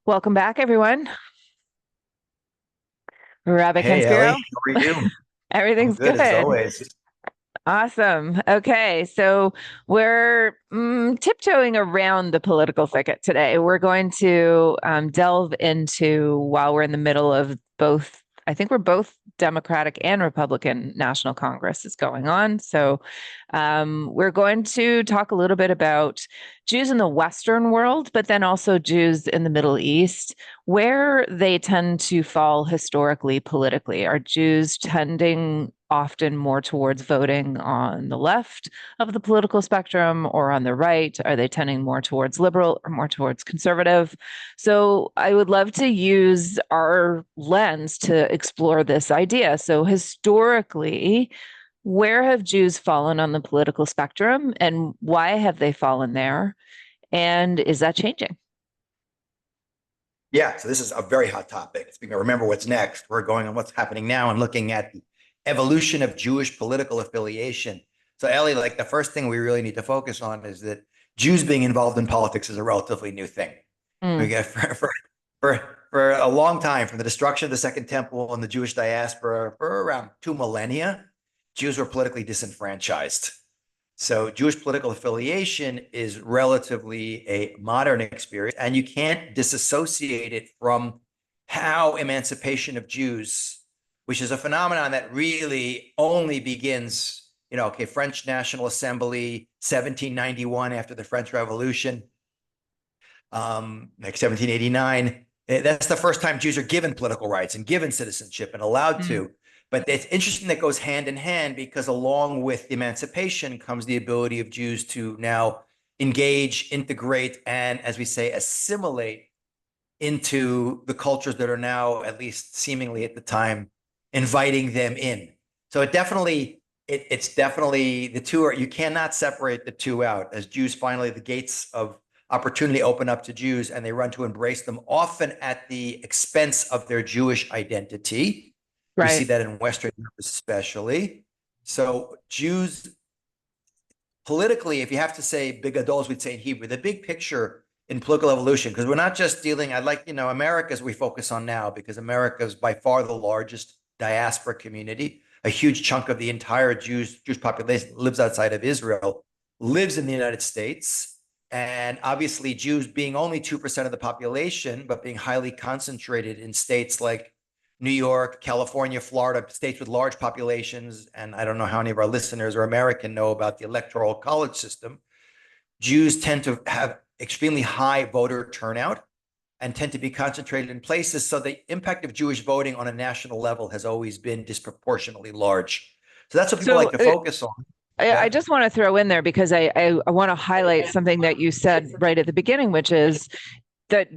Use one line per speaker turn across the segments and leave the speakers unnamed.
Welcome back, everyone. Rabbi
Hey, Ellie,
Spiro.
how are you? I'm
Everything's
good as
good.
always.
Awesome. Okay, so we're tiptoeing around the political thicket today. We're going to delve into, while we're in the middle of both, I think we're both Democratic and Republican National Congress is going on. So we're going to talk a little bit about Jews in the Western world, but then also Jews in the Middle East, where they tend to fall historically politically. Are Jews tending often more towards voting on the left of the political spectrum or on the right? Are they tending more towards liberal or more towards conservative? So I would love to use our lens to explore this idea. So historically, where have Jews fallen on the political spectrum and why have they fallen there? And is that changing?
Yeah, so this is a very hot topic. Speaking of remember what's next, we're going on what's happening now and looking at the evolution of Jewish political affiliation. So, Ellie, like the first thing we really need to focus on is that Jews being involved in politics is a relatively new thing. We
Mm,
get for a long time, from the destruction of the Second Temple and the Jewish diaspora for around 2 millennia, Jews were politically disenfranchised. So Jewish political affiliation is relatively a modern experience, and you can't disassociate it from how emancipation of Jews, which is a phenomenon that really only begins, okay, French National Assembly, 1791 after the French Revolution, like 1789. That's the first time Jews are given political rights and given citizenship and allowed
mm.
to. But it's interesting that goes hand in hand because along with emancipation comes the ability of Jews to now engage, integrate, and, as we say, assimilate into the cultures that are now, at least seemingly at the time, inviting them in. So it's definitely the two are, you cannot separate the two out. As Jews finally, the gates of opportunity open up to Jews and they run to embrace them, often at the expense of their Jewish identity. We see
Right.
that in Western Europe especially. So Jews politically, if you have to say bigadols, we'd say in Hebrew, the big picture in political evolution, because we're not just dealing, I like, America's we focus on now because America is by far the largest diaspora community. A huge chunk of the entire Jewish population lives outside of Israel, lives in the United States. And obviously, Jews being only 2% of the population, but being highly concentrated in states like New York, California, Florida, states with large populations. And I don't know how many of our listeners are American know about the electoral college system. Jews tend to have extremely high voter turnout and tend to be concentrated in places. So the impact of Jewish voting on a national level has always been disproportionately large. So that's what people
So
like to focus on.
I
Yeah.
just want to throw in there because I want to highlight something that you said right at the beginning, which is that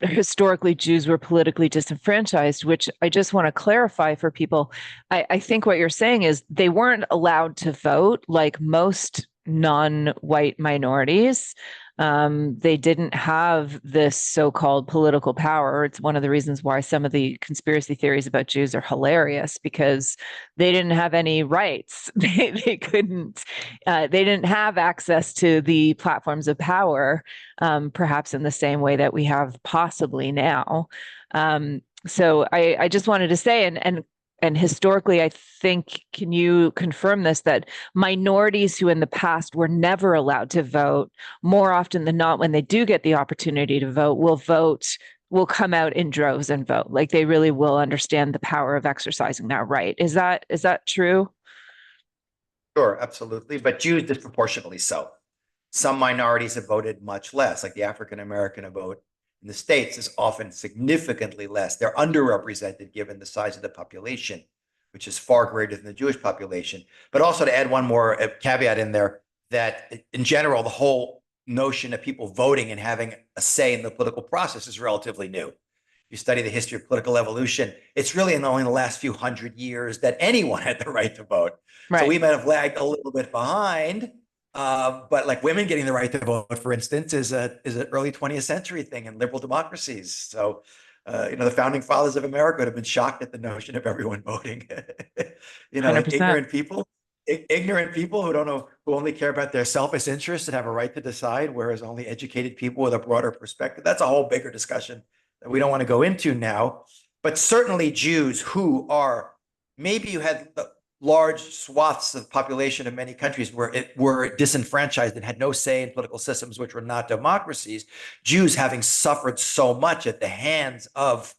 historically Jews were politically disenfranchised, which I just want to clarify for people. I think what you're saying is they weren't allowed to vote like most non-white minorities. They didn't have this so-called political power. It's one of the reasons why some of the conspiracy theories about Jews are hilarious because they didn't have any rights. They couldn't, they didn't have access to the platforms of power, perhaps in the same way that we have possibly now. So I just wanted to say, and historically, I think, can you confirm this, that minorities who in the past were never allowed to vote, more often than not, when they do get the opportunity to vote, will come out in droves and vote. Like they really will understand the power of exercising that right. Is that true?
Sure, absolutely. But Jews disproportionately so. Some minorities have voted much less, like the African American vote in the States is often significantly less. They're underrepresented given the size of the population, which is far greater than the Jewish population. But also to add one more caveat in there, that in general, the whole notion of people voting and having a say in the political process is relatively new. You study the history of political evolution, it's really in only the last few hundred years that anyone had the right to vote. So
Right.
we might have lagged a little bit behind, but like women getting the right to vote, for instance, is an early 20th century thing in liberal democracies. So, the founding fathers of America would have been shocked at the notion of everyone voting. Like
100%.
ignorant people who don't know, who only care about their selfish interests and have a right to decide, whereas only educated people with a broader perspective. That's a whole bigger discussion that we don't want to go into now, but certainly Jews who are, maybe you had large swaths of population in many countries were disenfranchised and had no say in political systems which were not democracies. Jews having suffered so much at the hands of,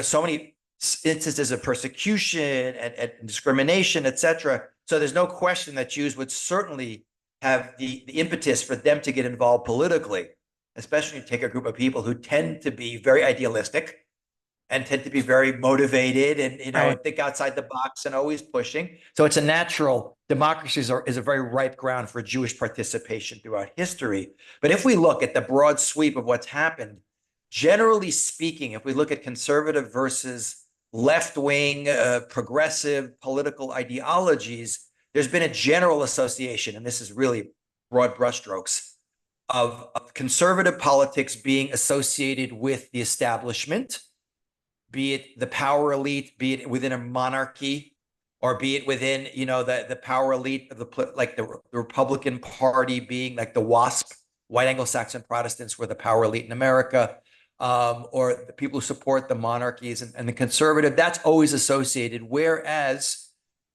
so many instances of persecution and discrimination, etc. So there's no question that Jews would certainly have the impetus for them to get involved politically, especially if you take a group of people who tend to be very idealistic and tend to be very motivated and
Right.
think outside the box and always pushing. So it's a natural, democracy is a very ripe ground for Jewish participation throughout history. But if we look at the broad sweep of what's happened, generally speaking, if we look at conservative versus left-wing, progressive political ideologies, there's been a general association, and this is really broad brushstrokes, of conservative politics being associated with the establishment, be it the power elite, be it within a monarchy, or be it within, the power elite of the Republican Party being like the WASP, white Anglo-Saxon Protestants were the power elite in America, or the people who support the monarchies and the conservative, that's always associated. Whereas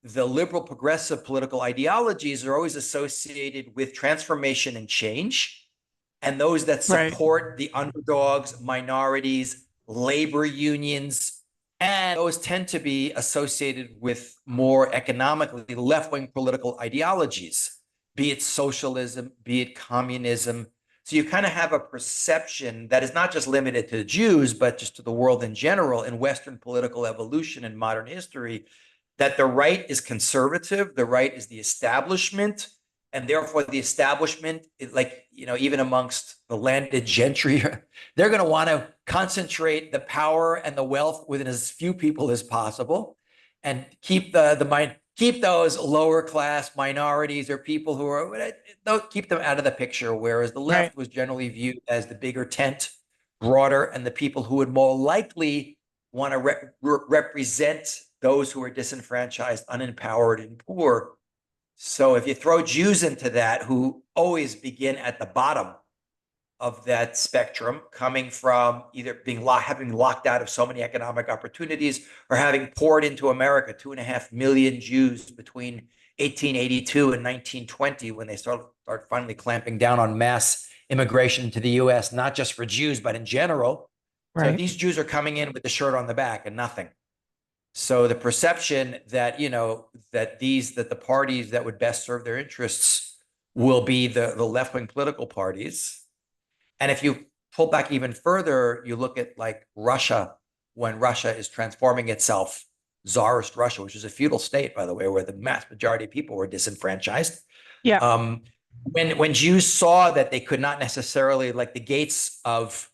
the liberal progressive political ideologies are always associated with transformation and change. And those that support the underdogs, minorities, labor unions, and those tend to be associated with more economically left-wing political ideologies, be it socialism, be it communism. So you kind of have a perception that is not just limited to the Jews, but just to the world in general in Western political evolution and modern history, that the right is conservative, the right is the establishment, and therefore the establishment, even amongst the landed gentry, they're going to want to concentrate the power and the wealth within as few people as possible, and keep keep those lower class minorities or people who are, don't keep them out of the picture. Whereas the left was generally viewed as the bigger tent, broader, and the people who would more likely want to represent those who are disenfranchised, unempowered, and poor. So if you throw Jews into that, who always begin at the bottom of that spectrum, coming from either having locked out of so many economic opportunities, or having poured into America, 2.5 million Jews between 1882 and 1920, when they start finally clamping down on mass immigration to the U.S., not just for Jews, but in general. So these Jews are coming in with the shirt on the back and nothing. So the perception that, that the parties that would best serve their interests will be the left-wing political parties. And if you pull back even further, you look at like Russia, when Russia is transforming itself, Tsarist Russia, which is a feudal state, by the way, where the mass majority of people were disenfranchised.
Yeah.
When Jews saw that they could not necessarily, like the gates of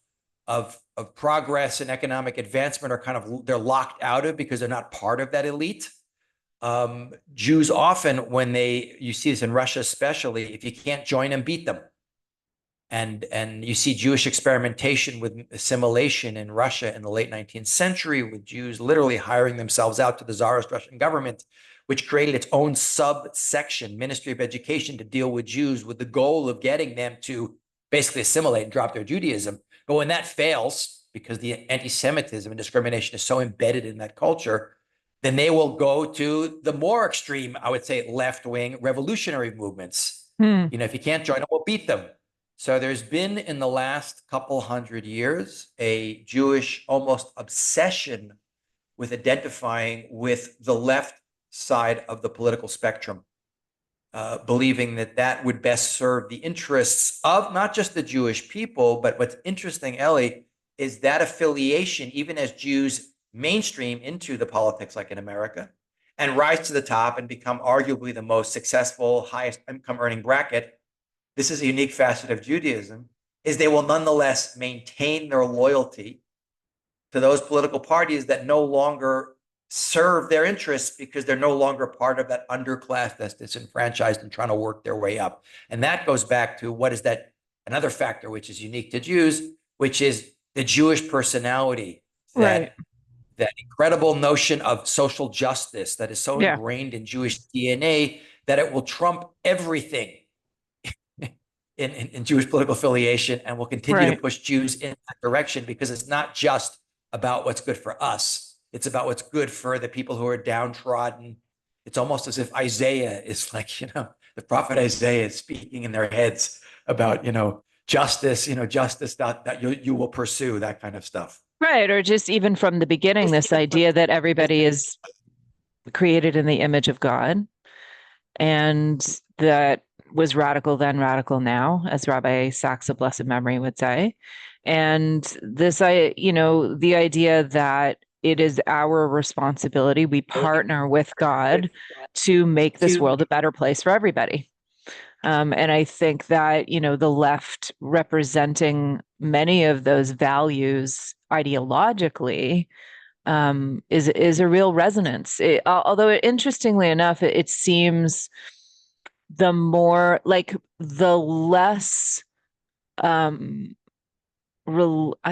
progress and economic advancement are they're locked out of because they're not part of that elite. Jews often, you see this in Russia especially, if you can't join them, beat them. And you see Jewish experimentation with assimilation in Russia in the late 19th century, with Jews literally hiring themselves out to the Tsarist Russian government, which created its own subsection, Ministry of Education, to deal with Jews with the goal of getting them to basically assimilate and drop their Judaism. But when that fails, because the anti-Semitism and discrimination is so embedded in that culture, then they will go to the more extreme, I would say, left-wing revolutionary movements. If you can't join them, we'll beat them. So there's been, in the last couple hundred years, a Jewish almost obsession with identifying with the left side of the political spectrum, believing that would best serve the interests of not just the Jewish people, but what's interesting, Ellie, is that affiliation, even as Jews mainstream into the politics like in America and rise to the top and become arguably the most successful, highest income earning bracket, this is a unique facet of Judaism, is they will nonetheless maintain their loyalty to those political parties that no longer serve their interests, because they're no longer part of that underclass that's disenfranchised and trying to work their way up. And that goes back to another factor which is unique to Jews, which is the Jewish personality, that incredible notion of social justice that is so ingrained in Jewish DNA that it will trump everything in Jewish political affiliation, and will continue to push Jews in that direction, because it's not just about what's good for us. It's about what's good for the people who are downtrodden. It's almost as if Isaiah is like, the prophet Isaiah is speaking in their heads about, justice, justice that you will pursue, that kind of stuff.
Right. Or just even from the beginning, this idea that everybody is created in the image of God. And that was radical then, radical now, as Rabbi Sachs of blessed memory would say. And this, the idea that it is our responsibility, we partner with God to make this world a better place for everybody. And I think that, the left representing many of those values ideologically is a real resonance. Although interestingly enough, it seems the more like the less I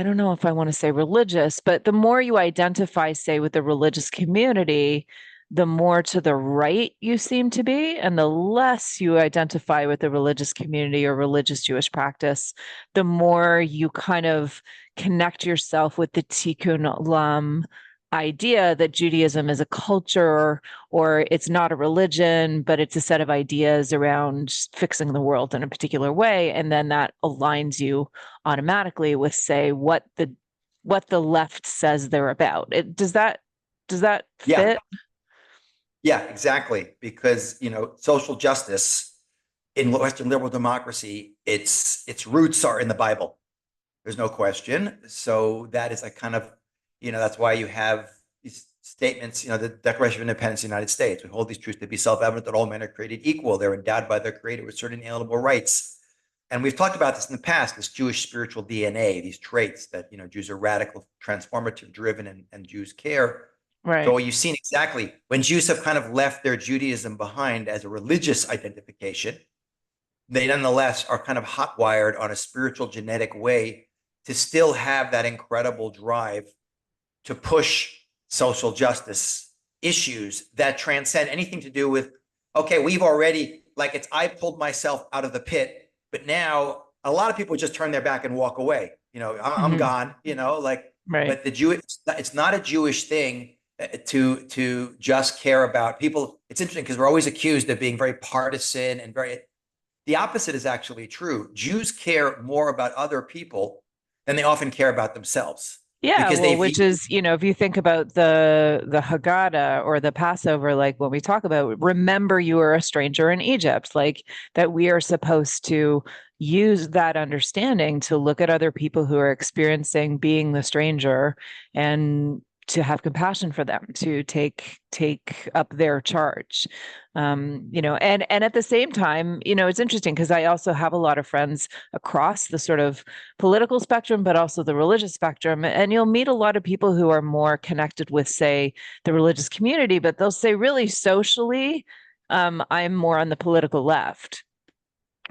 don't know if I want to say religious, but the more you identify, say, with the religious community, the more to the right you seem to be, and the less you identify with the religious community or religious Jewish practice, the more you kind of connect yourself with the Tikkun Olam idea that Judaism is a culture, or it's not a religion, but it's a set of ideas around fixing the world in a particular way. And then that aligns you automatically with, say, what the left says they're about. Does that fit?
Yeah, exactly. Because, social justice in Western liberal democracy, its roots are in the Bible. There's no question. So that is a kind of, that's why you have these statements, the Declaration of Independence of the United States. We hold these truths to be self-evident that all men are created equal. They're endowed by their creator with certain inalienable rights. And we've talked about this in the past, this Jewish spiritual DNA, these traits that, Jews are radical, transformative, driven, and Jews care.
Right.
So you've seen exactly when Jews have kind of left their Judaism behind as a religious identification, they nonetheless are kind of hot-wired on a spiritual genetic way to still have that incredible drive to push social justice issues that transcend anything to do with, okay, we've already, like I pulled myself out of the pit, but now a lot of people just turn their back and walk away. I'm gone, right. But it's not a Jewish thing to just care about people. It's interesting because we're always accused of being very partisan and the opposite is actually true. Jews care more about other people than they often care about themselves.
Yeah, which is, if you think about the Haggadah or the Passover, like when we talk about, remember you are a stranger in Egypt, like that we are supposed to use that understanding to look at other people who are experiencing being the stranger and to have compassion for them, to take up their charge. And at the same time, it's interesting because I also have a lot of friends across the sort of political spectrum, but also the religious spectrum. And you'll meet a lot of people who are more connected with, say, the religious community, but they'll say really socially, I'm more on the political left.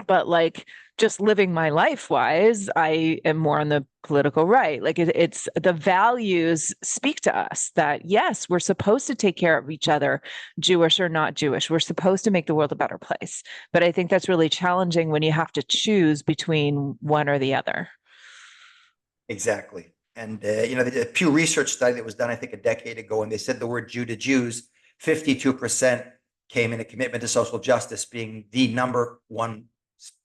But like just living my life wise, I am more on the political right. Like it's the values speak to us that, yes, we're supposed to take care of each other, Jewish or not Jewish. We're supposed to make the world a better place. But I think that's really challenging when you have to choose between one or the other.
Exactly. And, the Pew Research study that was done, I think, a decade ago, and they said the word Jew to Jews, 52% came in a commitment to social justice being the number one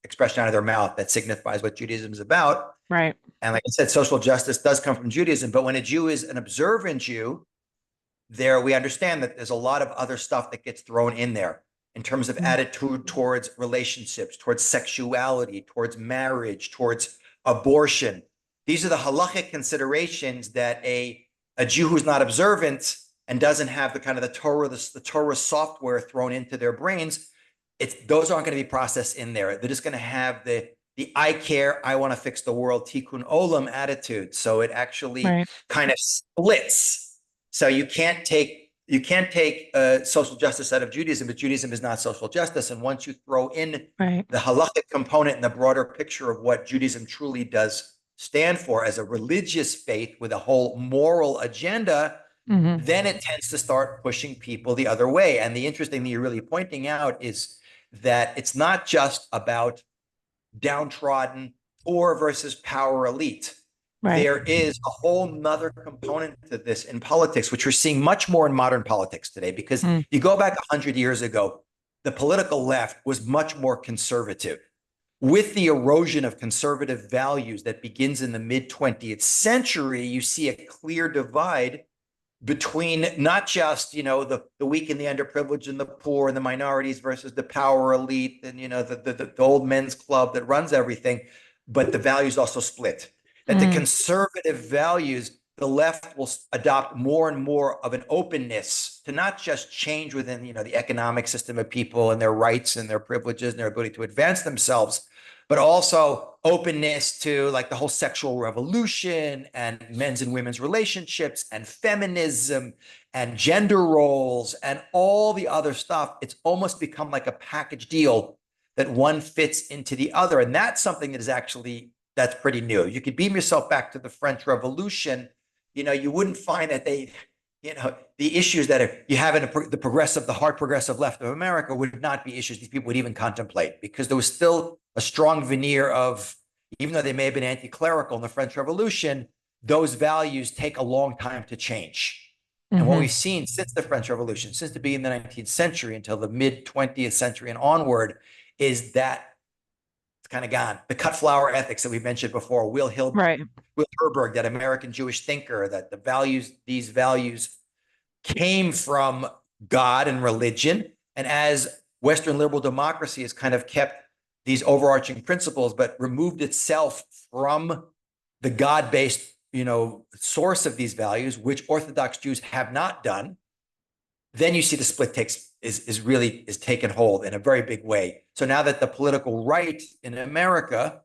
expression out of their mouth that signifies what Judaism is about.
Right.
And like I said, social justice does come from Judaism, but when a Jew is an observant Jew, we understand that there's a lot of other stuff that gets thrown in there in terms of attitude towards relationships, towards sexuality, towards marriage, towards abortion. These are the halachic considerations that a Jew who's not observant and doesn't have the kind of the Torah software thrown into their brains, those aren't going to be processed in there. They're just going to have the I care, I want to fix the world, tikkun olam attitude. So it actually kind of splits. So you can't take social justice out of Judaism, but Judaism is not social justice. And once you throw in the halachic component in the broader picture of what Judaism truly does stand for as a religious faith with a whole moral agenda, then it tends to start pushing people the other way. And the interesting thing you're really pointing out is that it's not just about downtrodden, poor versus power elite.
Right.
There is a whole nother component to this in politics, which we're seeing much more in modern politics today, because you go back 100 years ago, the political left was much more conservative. With the erosion of conservative values that begins in the mid 20th century, you see a clear divide between not just, the weak and the underprivileged and the poor and the minorities versus the power elite and, the old men's club that runs everything, but the values also split. That the conservative values, the left will adopt more and more of an openness to not just change within, the economic system of people and their rights and their privileges and their ability to advance themselves, but also openness to like the whole sexual revolution and men's and women's relationships and feminism and gender roles and all the other stuff. It's almost become like a package deal that one fits into the other. And that's something that is actually, that's pretty new. You could beam yourself back to the French Revolution. You wouldn't find that they, the issues that you have in the hard progressive left of America would not be issues these people would even contemplate, because there was still a strong veneer of, even though they may have been anti-clerical in the French Revolution, those values take a long time to change. And what we've seen since the French Revolution, since the beginning of the 19th century until the mid 20th century and onward, is that it's kind of gone. The cut flower ethics that we mentioned before, Will Herberg, that American Jewish thinker, that these values came from God and religion. And as Western liberal democracy has kind of kept these overarching principles, but removed itself from the God-based, source of these values, which Orthodox Jews have not done, then you see the split is taken hold in a very big way. So now that the political right in America,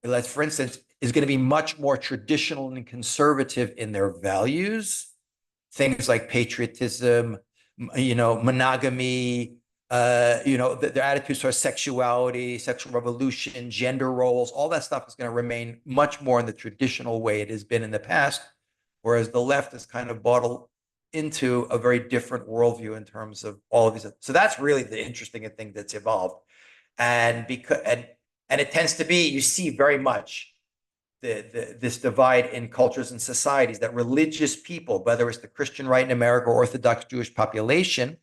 let's, for instance, is going to be much more traditional and conservative in their values, things like patriotism, monogamy, their attitudes towards sexuality, sexual revolution, gender roles, all that stuff is going to remain much more in the traditional way it has been in the past, whereas the left is kind of bottled into a very different worldview in terms of all of these. So that's really the interesting thing that's evolved. And it tends to be, you see very much this divide in cultures and societies, that religious people, whether it's the Christian right in America or Orthodox Jewish population,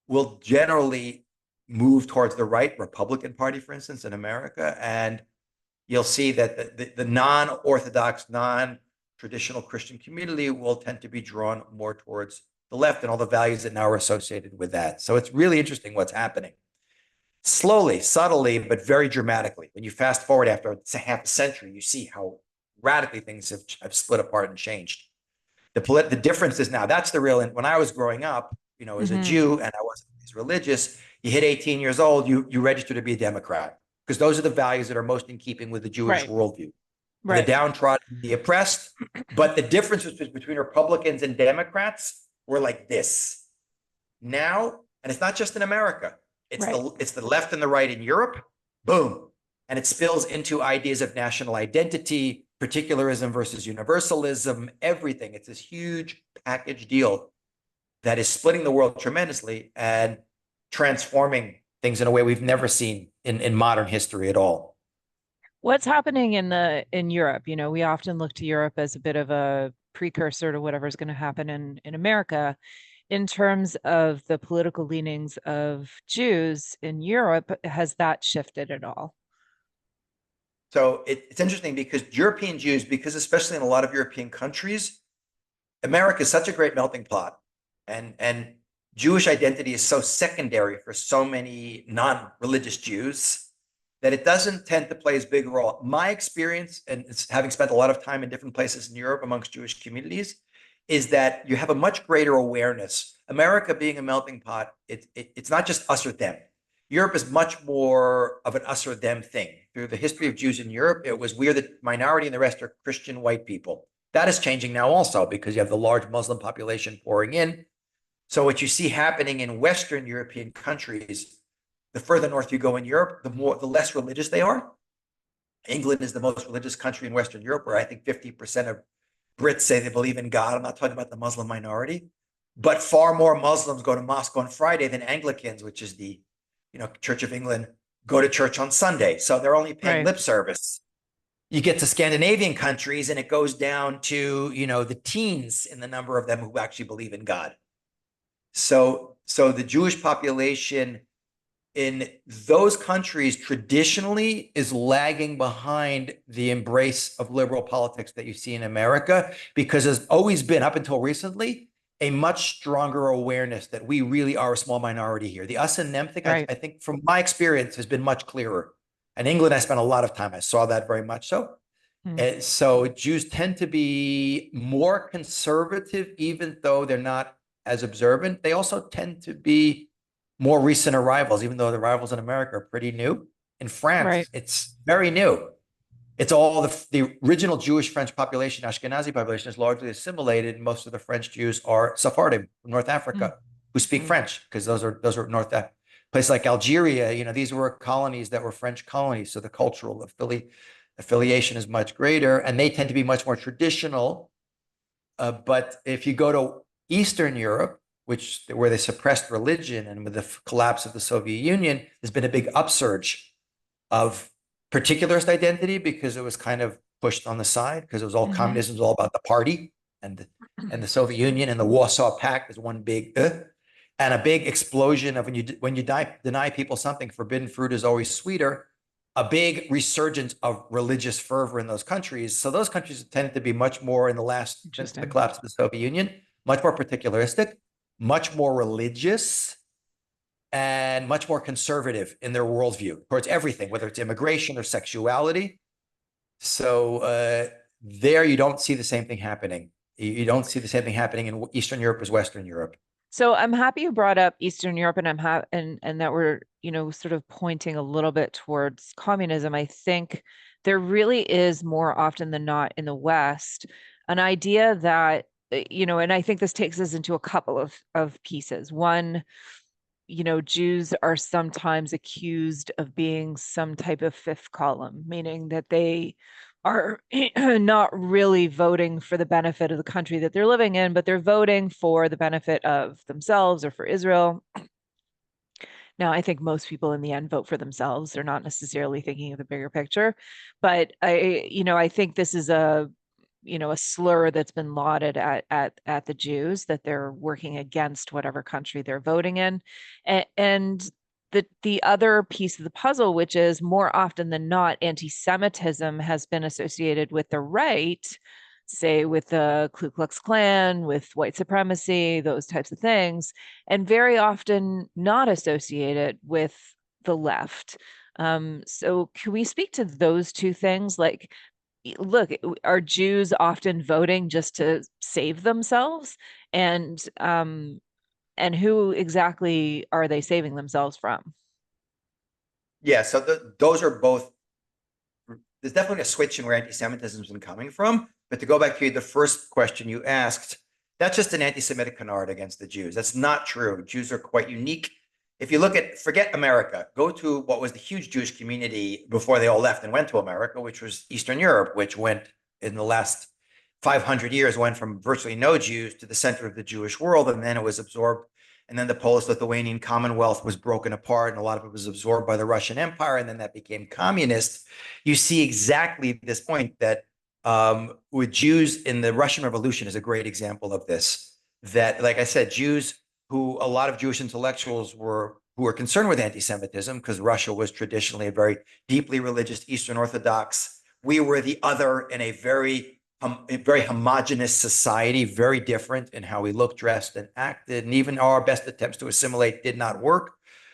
will generally move towards the right, Republican Party, for instance, in America. And you'll see that the non-Orthodox, non-traditional Christian community will tend to be drawn more towards the left and all the values that now are associated with that. So it's really interesting what's happening. Slowly, subtly, but very dramatically. When you fast forward after half a century, you see how radically things have split apart and changed. The difference is now, that's the real, when I was growing up, as a Jew, and I wasn't as religious, you hit 18 years old, you register to be a Democrat, because those are the values that are most in keeping with the Jewish worldview. The downtrodden, the oppressed. But the differences between Republicans and Democrats were like this. Now, and it's not just in America, it's the left and the right in Europe, boom. And it spills into ideas of national identity, particularism versus universalism, everything. It's this huge package deal that is splitting the world tremendously and transforming things in a way we've never seen in modern history at all.
What's happening in Europe? We often look to Europe as a bit of a precursor to whatever's going to happen in America. In terms of the political leanings of Jews in Europe, has that shifted at all?
So it's interesting because European Jews, because especially in a lot of European countries, America is such a great melting pot, and Jewish identity is so secondary for so many non-religious Jews that it doesn't tend to play as big a role. My experience, and it's having spent a lot of time in different places in Europe amongst Jewish communities, is that you have a much greater awareness. America being a melting pot, it's not just us or them. Europe is much more of an us or them thing. Through the history of Jews in Europe, it was we're the minority and the rest are Christian white people. That is changing now also, because you have the large Muslim population pouring in. So what you see happening in Western European countries, the further north you go in Europe, the less religious they are. England is the most religious country in Western Europe, where I think 50% of Brits say they believe in God. I'm not talking about the Muslim minority, but far more Muslims go to mosque on Friday than Anglicans, which is the Church of England, go to church on Sunday. So they're only paying
Right.
lip service. You get to Scandinavian countries and it goes down to, the teens in the number of them who actually believe in God. So the Jewish population in those countries traditionally is lagging behind the embrace of liberal politics that you see in America, because there's always been, up until recently, a much stronger awareness that we really are a small minority here. The us and them thing,
Right.
I think from my experience, has been much clearer. In England, I spent a lot of time. I saw that very much so. And so Jews tend to be more conservative, even though they're not as observant. They also tend to be more recent arrivals, even though the arrivals in America are pretty new. In
Right.
France, it's very new. It's all the original Jewish French population, Ashkenazi population, is largely assimilated. Most of the French Jews are Sephardim from North Africa who speak French, because those are North Africa. Places like Algeria, these were colonies that were French colonies, so the cultural affiliation is much greater, and they tend to be much more traditional. But if you go to Eastern Europe, where they suppressed religion, and with the collapse of the Soviet Union, there's been a big upsurge of particularist identity, because it was kind of pushed on the side, because it was all communism was all about the party, and the Soviet Union and the Warsaw Pact is one big and a big explosion of when you deny people something, forbidden fruit is always sweeter. A big resurgence of religious fervor in those countries. So those countries tended to be much more, in the last, since the collapse of the Soviet Union, much more particularistic, much more religious, and much more conservative in their worldview towards everything, whether it's immigration or sexuality. So there you don't see the same thing happening. You don't see the same thing happening in Eastern Europe as Western Europe.
So I'm happy you brought up Eastern Europe, and and that we're, sort of pointing a little bit towards communism. I think there really is, more often than not in the West, an idea that, and I think this takes us into a couple of pieces. One, Jews are sometimes accused of being some type of fifth column, meaning that they are not really voting for the benefit of the country that they're living in, but they're voting for the benefit of themselves or for Israel. Now, I think most people in the end vote for themselves. They're not necessarily thinking of the bigger picture. But I think this is a slur that's been lauded at the Jews, that they're working against whatever country they're voting in. And the other piece of the puzzle, which is, more often than not, anti-Semitism has been associated with the right, say with the Ku Klux Klan, with white supremacy, those types of things, and very often not associated with the left. So can we speak to those two things? Like, look, are Jews often voting just to save themselves? And who exactly are they saving themselves from?
Yeah, so those are both. There's definitely a switch in where anti-Semitism has been coming from. But to go back to the first question you asked, that's just an anti-Semitic canard against the Jews. That's not true. Jews are quite unique. If you forget America, go to what was the huge Jewish community before they all left and went to America, which was Eastern Europe, which went, in the last 500 years, went from virtually no Jews to the center of the Jewish world, and then it was absorbed. And then the Polish-Lithuanian Commonwealth was broken apart, and a lot of it was absorbed by the Russian Empire, and then that became communist. You see exactly this point that with Jews in the Russian Revolution is a great example of this. That, like I said, Jews, who a lot of Jewish intellectuals who were concerned with anti-Semitism, because Russia was traditionally a very deeply religious Eastern Orthodox. We were the other in a very homogenous society, very different in how we looked, dressed, and acted. And even our best attempts to assimilate did not work.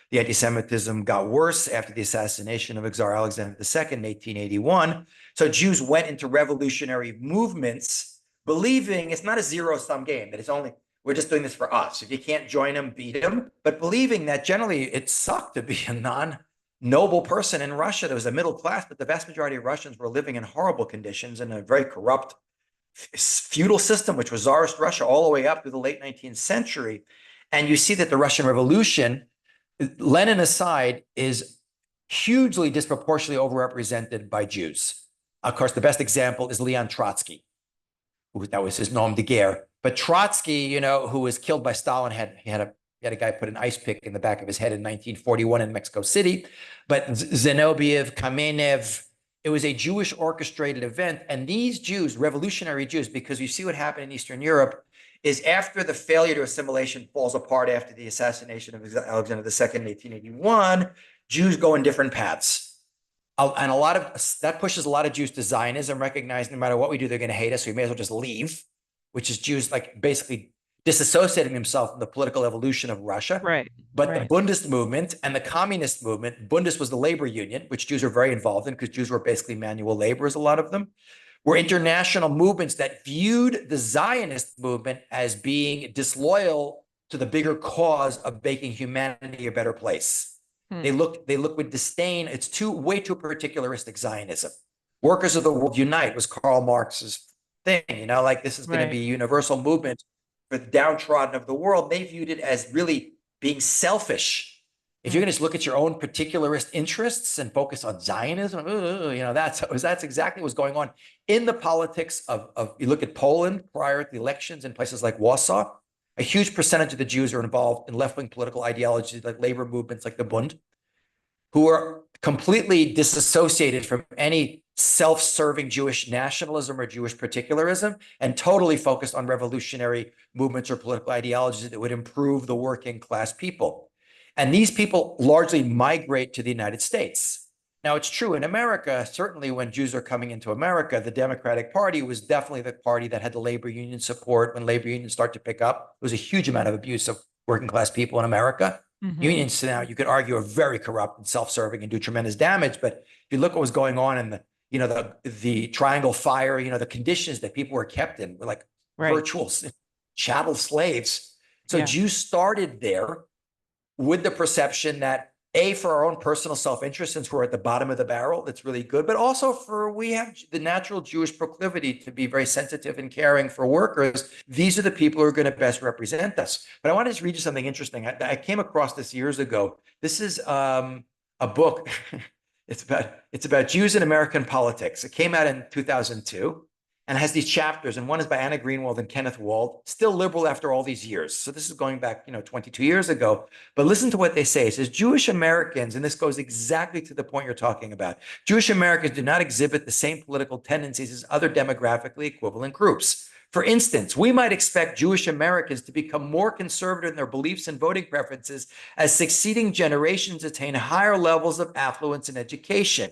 The anti-Semitism got worse after the assassination of Tsar Alexander II in 1881. So Jews went into revolutionary movements believing it's not a zero-sum game, that we're just doing this for us. If you can't join them, beat them. But believing that generally it sucked to be a non-noble person in Russia. There was a middle class, but the vast majority of Russians were living in horrible conditions in a very corrupt feudal system, which was Tsarist Russia all the way up through the late 19th century. And you see that the Russian Revolution, Lenin aside, is hugely disproportionately overrepresented by Jews. Of course, the best example is Leon Trotsky, that was his nom de guerre. But Trotsky, who was killed by Stalin, had had a guy put an ice pick in the back of his head in 1941 in Mexico City. But Zinoviev, Kamenev, it was a Jewish orchestrated event. And these Jews, revolutionary Jews, because you see what happened in Eastern Europe, is after the failure to assimilation falls apart after the assassination of Alexander II in 1881, Jews go in different paths. And a lot of that pushes a lot of Jews to Zionism, recognizing no matter what we do, they're going to hate us. So we may as well just leave, which is Jews like basically disassociating themselves from the political evolution of Russia.
Right.
But the Bundist movement and the communist movement, Bundist was the labor union, which Jews were very involved in because Jews were basically manual laborers, a lot of them, were international movements that viewed the Zionist movement as being disloyal to the bigger cause of making humanity a better place. They look with disdain. It's way too particularistic Zionism. Workers of the world unite was Karl Marx's thing, like this is going to be a universal movement for the downtrodden of the world. They viewed it as really being selfish. If you're going to just look at your own particularist interests and focus on Zionism, that's exactly what's going on in the politics of you look at Poland prior to the elections in places like Warsaw. A huge percentage of the Jews are involved in left-wing political ideologies like labor movements like the Bund, who are completely disassociated from any self-serving Jewish nationalism or Jewish particularism and totally focused on revolutionary movements or political ideologies that would improve the working class people. And these people largely migrate to the United States. Now, it's true in America, certainly when Jews are coming into America, the Democratic Party was definitely the party that had the labor union support. When labor unions start to pick up, there was a huge amount of abuse of working class people in America. Unions now, you could argue, are very corrupt and self-serving and do tremendous damage. But if you look what was going on in the Triangle Fire, the conditions that people were kept in were like virtual chattel slaves. So Jews started there with the perception that for our own personal self-interest, since we're at the bottom of the barrel, that's really good, but also we have the natural Jewish proclivity to be very sensitive and caring for workers. These are the people who are going to best represent us. But I want to just read you something interesting. I came across this years ago. This is a book. It's about Jews in American politics. It came out in 2002 and has these chapters. And one is by Anna Greenwald and Kenneth Wald, still liberal after all these years. So this is going back, 22 years ago. But listen to what they say. It says, Jewish Americans, and this goes exactly to the point you're talking about, Jewish Americans do not exhibit the same political tendencies as other demographically equivalent groups. For instance, we might expect Jewish Americans to become more conservative in their beliefs and voting preferences as succeeding generations attain higher levels of affluence and education.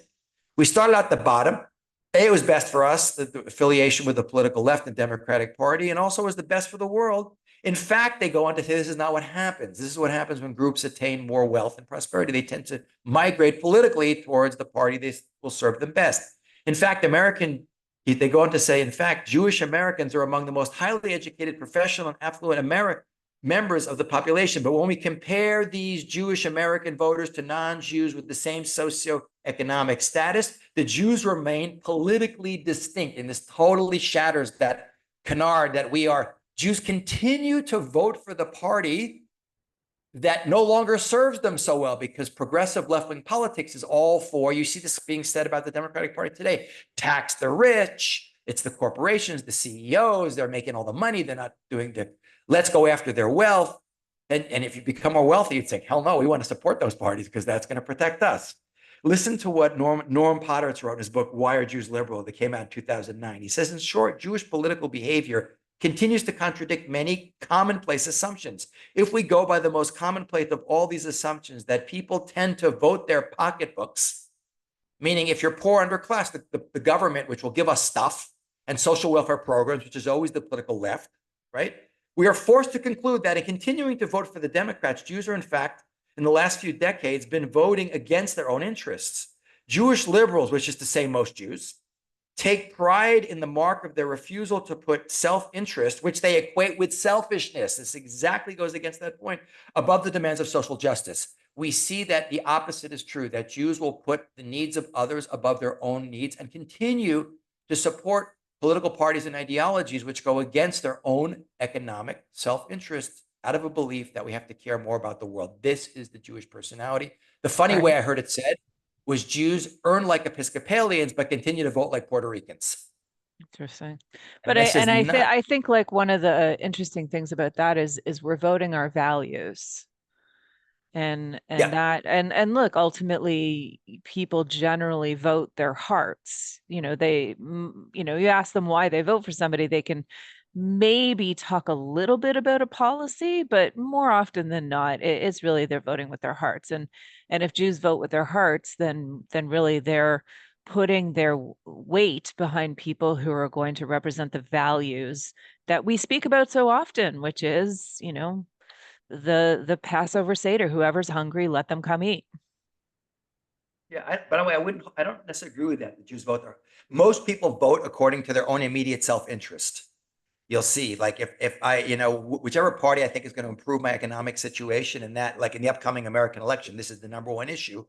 We started at the bottom. It was best for us, the affiliation with the political left and Democratic Party, and also was the best for the world. In fact, they go on to say this is not what happens. This is what happens when groups attain more wealth and prosperity. They tend to migrate politically towards the party that will serve them best. In fact, they go on to say, in fact, Jewish Americans are among the most highly educated, professional, and affluent members of the population. But when we compare these Jewish American voters to non-Jews with the same socioeconomic status, the Jews remain politically distinct. And this totally shatters that canard that we are. Jews continue to vote for the party that no longer serves them so well because progressive left-wing politics is all for, you see this being said about the Democratic Party today, tax the rich, it's the corporations, the CEOs, they're making all the money, they're not doing let's go after their wealth. And if you become more wealthy, you'd say, hell no, we want to support those parties because that's going to protect us. Listen to what Norm Potteritz wrote in his book, Why Are Jews Liberal? That came out in 2009. He says, in short, Jewish political behavior continues to contradict many commonplace assumptions. If we go by the most commonplace of all these assumptions, that people tend to vote their pocketbooks, meaning if you're poor underclass, the government, which will give us stuff, and social welfare programs, which is always the political left, right? We are forced to conclude that in continuing to vote for the Democrats, Jews are in fact, in the last few decades, been voting against their own interests. Jewish liberals, which is to say most Jews, take pride in the mark of their refusal to put self-interest, which they equate with selfishness. This exactly goes against that point, above the demands of social justice. We see that the opposite is true, that Jews will put the needs of others above their own needs and continue to support political parties and ideologies which go against their own economic self-interest out of a belief that we have to care more about the world. This is the Jewish personality. The funny way I heard it said was Jews earn like Episcopalians, but continue to vote like Puerto Ricans.
Interesting. But
And this is not,
I think like one of the interesting things about that is we're voting our values. And
yeah,
that and look, ultimately people generally vote their hearts. You ask them why they vote for somebody, they can maybe talk a little bit about a policy, but more often than not, it's really they're voting with their hearts. And if Jews vote with their hearts, then really they're putting their weight behind people who are going to represent the values that we speak about so often, which is, the Passover Seder, whoever's hungry, let them come eat.
yeah. By the way, I don't necessarily agree with that. The Jews vote. Most people vote according to their own immediate self-interest. You'll see, like if I, whichever party I think is going to improve my economic situation, and that, like in the upcoming American election, this is the number one issue.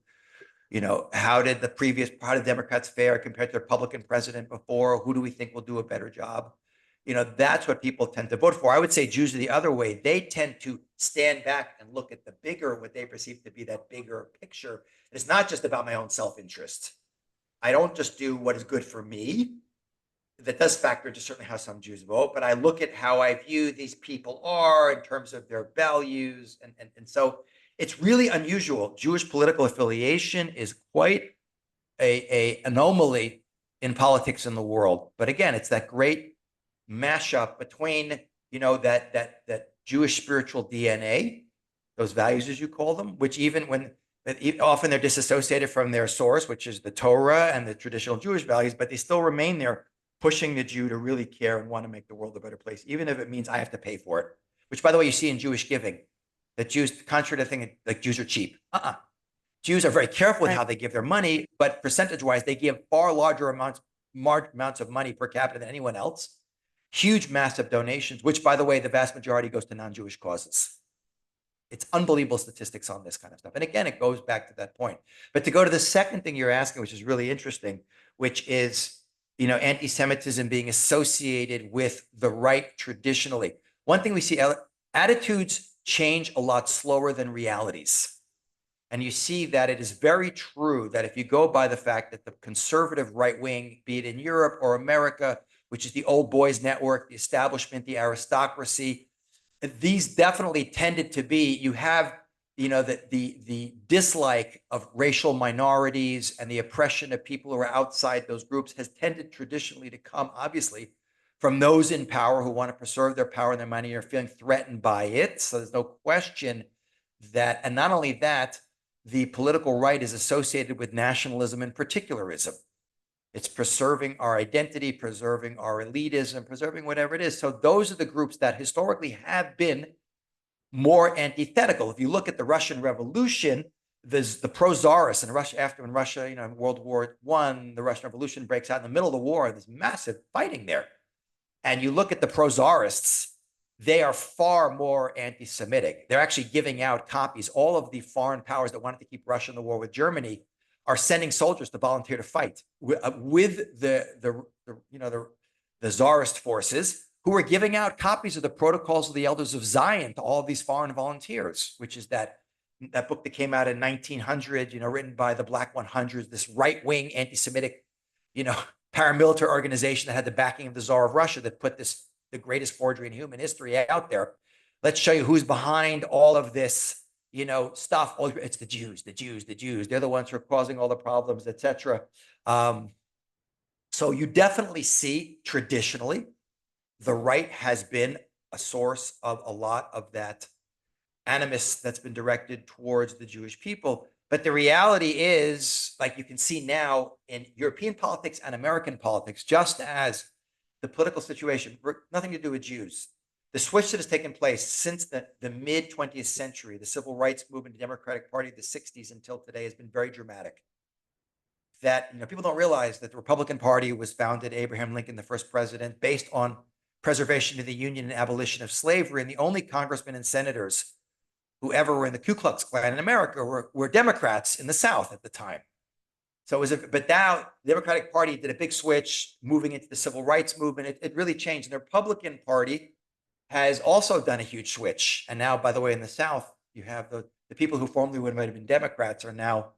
How did Democrats fare compared to the Republican president before? Who do we think will do a better job? That's what people tend to vote for. I would say Jews are the other way. They tend to stand back and look at the bigger, what they perceive to be that bigger picture. It's not just about my own self-interest. I don't just do what is good for me. That does factor into certainly how some Jews vote, but I look at how I view these people are in terms of their values. And so it's really unusual. Jewish political affiliation is quite a anomaly in politics in the world. But again, it's that great mashup between, that Jewish spiritual DNA, those values as you call them, which even when often they're disassociated from their source, which is the Torah and the traditional Jewish values, but they still remain there, pushing the Jew to really care and want to make the world a better place, even if it means I have to pay for it. Which, by the way, you see in Jewish giving, that Jews, contrary to thinking like Jews are cheap. Jews are very careful with
Right.
how they give their money, but percentage-wise, they give far larger amounts of money per capita than anyone else. Huge, massive donations, which, by the way, the vast majority goes to non-Jewish causes. It's unbelievable statistics on this kind of stuff. And again, it goes back to that point. But to go to the second thing you're asking, which is really interesting, which is, anti-Semitism being associated with the right traditionally. One thing we see, attitudes change a lot slower than realities. And you see that it is very true that if you go by the fact that the conservative right wing, be it in Europe or America, which is the old boys network, the establishment, the aristocracy, these definitely tended to be, you have, the dislike of racial minorities and the oppression of people who are outside those groups has tended traditionally to come, obviously, from those in power who want to preserve their power and their money, are feeling threatened by it. So there's no question that, and not only that, the political right is associated with nationalism and particularism. It's preserving our identity, preserving our elitism, preserving whatever it is. So those are the groups that historically have been more antithetical. If you look at the Russian Revolution, there's the pro-Tsarists in Russia. After in Russia, in World War I, the Russian Revolution breaks out in the middle of the war. There's massive fighting there. And you look at the pro-Tsarists, they are far more anti-Semitic. They're actually giving out copies. All of the foreign powers that wanted to keep Russia in the war with Germany are sending soldiers to volunteer to fight with the Tsarist forces, who are giving out copies of the Protocols of the Elders of Zion to all of these foreign volunteers, which is that book that came out in 1900, written by the Black 100s, this right-wing anti-Semitic, paramilitary organization that had the backing of the Tsar of Russia, that put the greatest forgery in human history out there. Let's show you who's behind all of this, stuff. Oh, it's the Jews, the Jews, the Jews. They're the ones who are causing all the problems, etc. So you definitely see traditionally the right has been a source of a lot of that animus that's been directed towards the Jewish people. But the reality is, like you can see now in European politics and American politics, just as the political situation, nothing to do with Jews. The switch that has taken place since the mid 20th century, the civil rights movement, the Democratic Party of the 60s until today, has been very dramatic. That people don't realize that the Republican Party was founded, Abraham Lincoln, the first president, based on preservation of the Union and abolition of slavery. And the only congressmen and senators who ever were in the Ku Klux Klan in America were Democrats in the South at the time. So but now the Democratic Party did a big switch, moving into the civil rights movement. It really changed. And the Republican Party has also done a huge switch. And now, by the way, in the South, you have the people who formerly would have been Democrats are now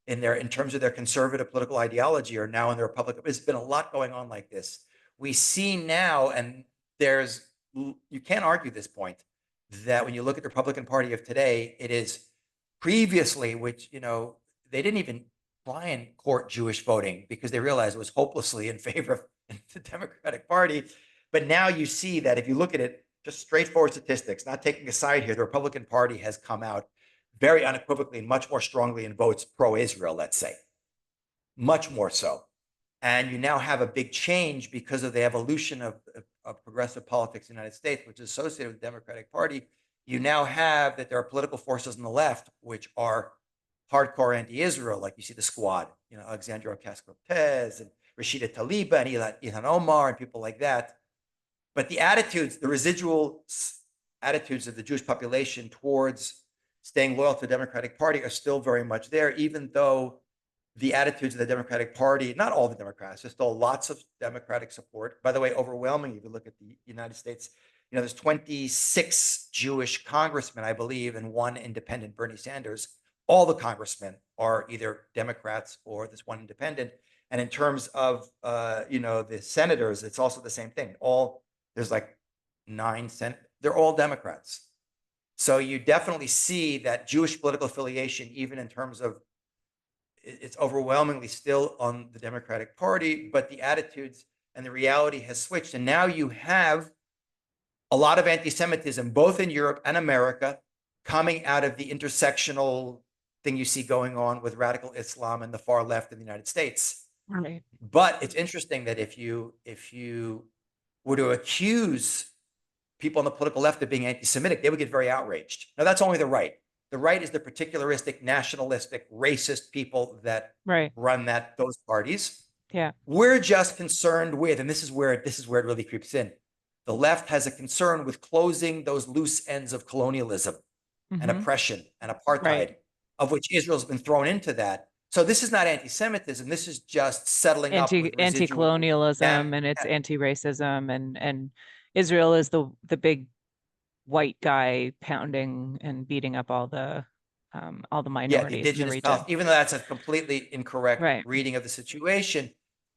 in terms of their conservative political ideology, are now in the Republican. There's been a lot going on like this, we see now, and you can't argue this point, that when you look at the Republican Party of today, it is previously, which, they didn't even try and court Jewish voting because they realized it was hopelessly in favor of the Democratic Party. But now you see that if you look at it, just straightforward statistics, not taking a side here, the Republican Party has come out very unequivocally and much more strongly in votes pro-Israel, let's say, much more so. And you now have a big change because of the evolution of progressive politics in the United States, which is associated with the Democratic Party. You now have that there are political forces on the left which are hardcore anti-Israel, like you see the Squad, Alexandria Ocasio-Cortez and Rashida Tlaib and Ilhan Omar and people like that. But the attitudes, the residual attitudes of the Jewish population towards staying loyal to the Democratic Party are still very much there, even though the attitudes of the Democratic Party, not all the Democrats, there's still lots of Democratic support. By the way, overwhelming, if you look at the United States, there's 26 Jewish congressmen, I believe, and one independent, Bernie Sanders. All the congressmen are either Democrats or this one independent. And in terms of, the senators, it's also the same thing. There's like 9 senators, they're all Democrats. So you definitely see that Jewish political affiliation, even in terms of, it's overwhelmingly still on the Democratic Party, but the attitudes and the reality has switched. And now you have a lot of anti-Semitism, both in Europe and America, coming out of the intersectional thing you see going on with radical Islam and the far left in the United States.
Right.
But it's interesting that if you were to accuse people on the political left of being anti-Semitic, they would get very outraged. Now, that's only the right. The right is the particularistic, nationalistic, racist people that run those parties.
Yeah.
We're just concerned with, and this is where it really creeps in. The left has a concern with closing those loose ends of colonialism and oppression and apartheid, of which Israel's been thrown into that. So this is not anti-Semitism. This is just settling up with
anti-colonialism, and it's anti-racism, and Israel is the big white guy pounding and beating up all the minorities in the region.
Even though that's a completely incorrect reading of the situation,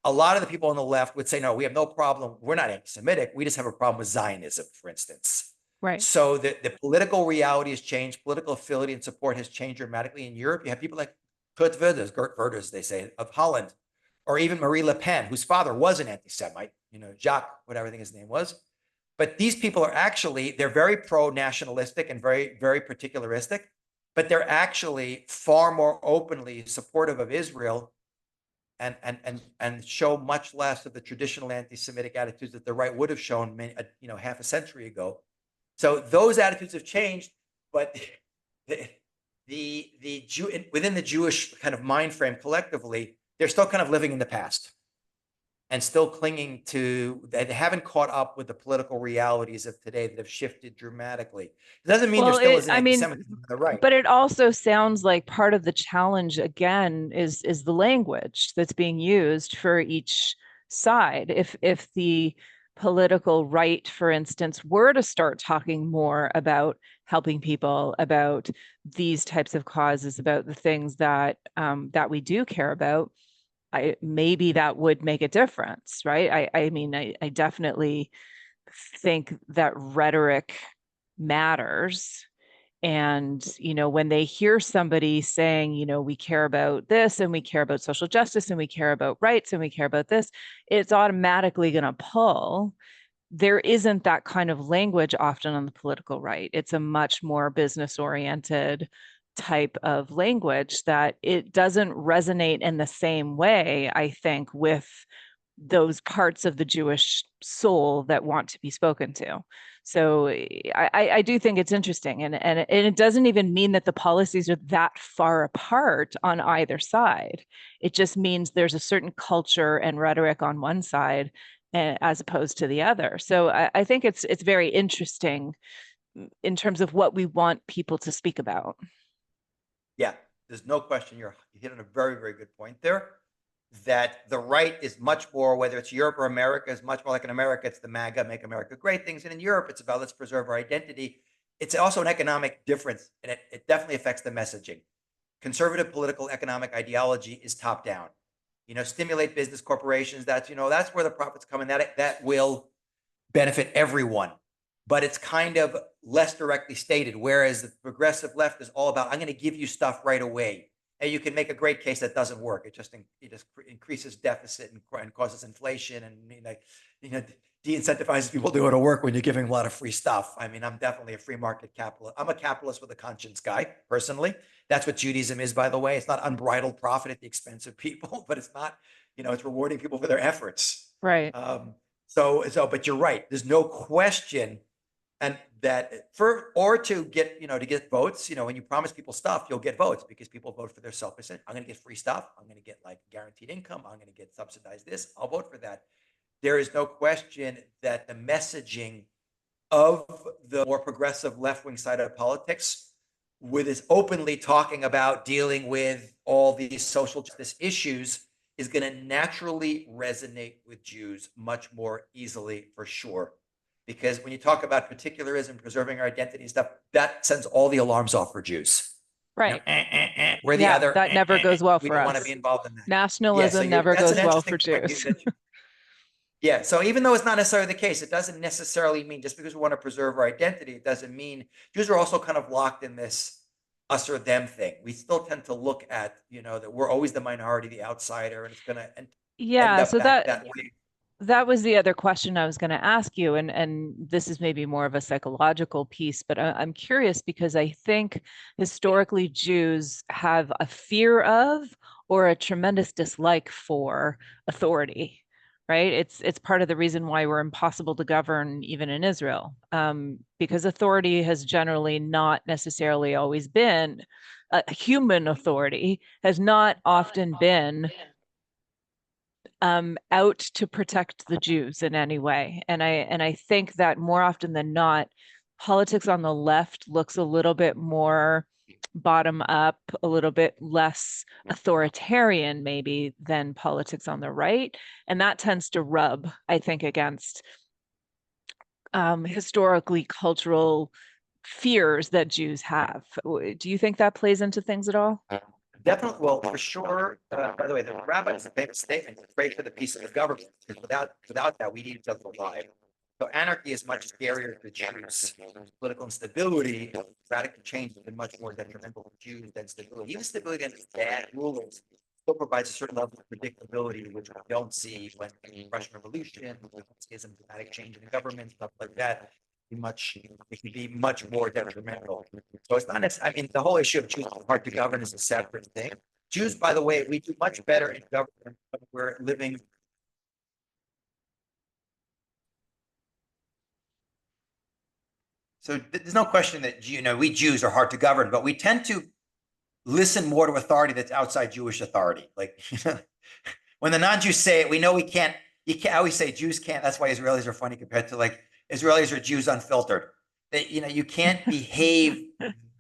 a lot of the people on the left would say, no, we have no problem. We're not anti-Semitic. We just have a problem with Zionism, for instance.
Right.
So the political reality has changed. Political affiliation and support has changed dramatically. In Europe, you have people like Geert Wilders, they say, of Holland, or even Marie Le Pen, whose father was an anti-Semite, Jacques, whatever I think his name was. But these people they're very pro-nationalistic and very, very particularistic, but they're actually far more openly supportive of Israel and show much less of the traditional anti-Semitic attitudes that the right would have shown half a century ago. So those attitudes have changed, but within the Jewish kind of mind frame collectively, they're still kind of living in the past and still clinging to, they haven't caught up with the political realities of today that have shifted dramatically. It doesn't mean there still isn't anti-Semitism on the right.
But it also sounds like part of the challenge, again, is the language that's being used for each side. If the political right, for instance, were to start talking more about helping people, about these types of causes, about the things that we do care about, maybe that would make a difference, right? I definitely think that rhetoric matters. And, when they hear somebody saying, we care about this and we care about social justice and we care about rights and we care about this, it's automatically going to pull. There isn't that kind of language often on the political right. It's a much more business oriented type of language that it doesn't resonate in the same way, I think, with those parts of the Jewish soul that want to be spoken to. So I do think it's interesting. And it doesn't even mean that the policies are that far apart on either side. It just means there's a certain culture and rhetoric on one side as opposed to the other. So I think it's very interesting in terms of what we want people to speak about.
Yeah, there's no question. You hit on a very, very good point there. That the right is much more, whether it's Europe or America, is much more like in America, it's the MAGA, Make America Great things. And in Europe, it's about let's preserve our identity. It's also an economic difference, and it definitely affects the messaging. Conservative political economic ideology is top down. stimulate business corporations. That's where the profits come in. That will benefit everyone. But it's kind of less directly stated. Whereas the progressive left is all about, I'm going to give you stuff right away. And you can make a great case that doesn't work. It just increases deficit and causes inflation and de-incentivizes people to go to work when you're giving a lot of free stuff. I mean, I'm definitely a free market capitalist. I'm a capitalist with a conscience guy, personally. That's what Judaism is, by the way. It's not unbridled profit at the expense of people, but it's not, it's rewarding people for their efforts.
Right.
But you're right. There's no question. And that to get votes, when you promise people stuff, you'll get votes because people vote for their self-interest. I'm going to get free stuff. I'm going to get like guaranteed income. I'm going to get subsidized this. I'll vote for that. There is no question that the messaging of the more progressive left-wing side of politics, with is openly talking about dealing with all these social justice issues, is going to naturally resonate with Jews much more easily, for sure. Because when you talk about particularism, preserving our identity and stuff, that sends all the alarms off for Jews.
Right.
Where the other
that never goes well
we
for
don't
us.
want to be involved in that.
Nationalism never goes well for Jews.
Yeah. So even though it's not necessarily the case, it doesn't necessarily mean just because we want to preserve our identity, it doesn't mean Jews are also kind of locked in this us or them thing. We still tend to look at, that we're always the minority, the outsider, and it's going to end up
So
that way.
that was the other question I was going to ask you, and this is maybe more of a psychological piece, but I'm curious because I think historically Jews have a fear of or a tremendous dislike for authority, right? It's part of the reason why we're impossible to govern even in Israel, because authority has generally not necessarily always been human authority, has not often been out to protect the Jews in any way. And I think that more often than not, politics on the left looks a little bit more bottom up, a little bit less authoritarian maybe than politics on the right. And that tends to rub, I think, against historically cultural fears that Jews have. Do you think that plays into things at all?
Definitely. Well, for sure. By the way, the Rabbi's famous statement: "Pray for the peace of the government." Because without that, we need to survive. So anarchy is much scarier to Jews. Political instability, radical change has been much more detrimental to Jews than stability. Even stability against bad rulers still provides a certain level of predictability, which we don't see when the Russian Revolution, schism, dramatic change in the government, stuff like that. It can be much more detrimental. So it's not necessarily, I mean, the whole issue of Jews hard to govern is a separate thing. Jews, by the way, we do much better in government when we're living. So there's no question that, we Jews are hard to govern, but we tend to listen more to authority that's outside Jewish authority. Like, when the non-Jews say it, we know we can't, I always say Jews can't. That's why Israelis are funny compared to like, Israelis are Jews unfiltered. That, you can't behave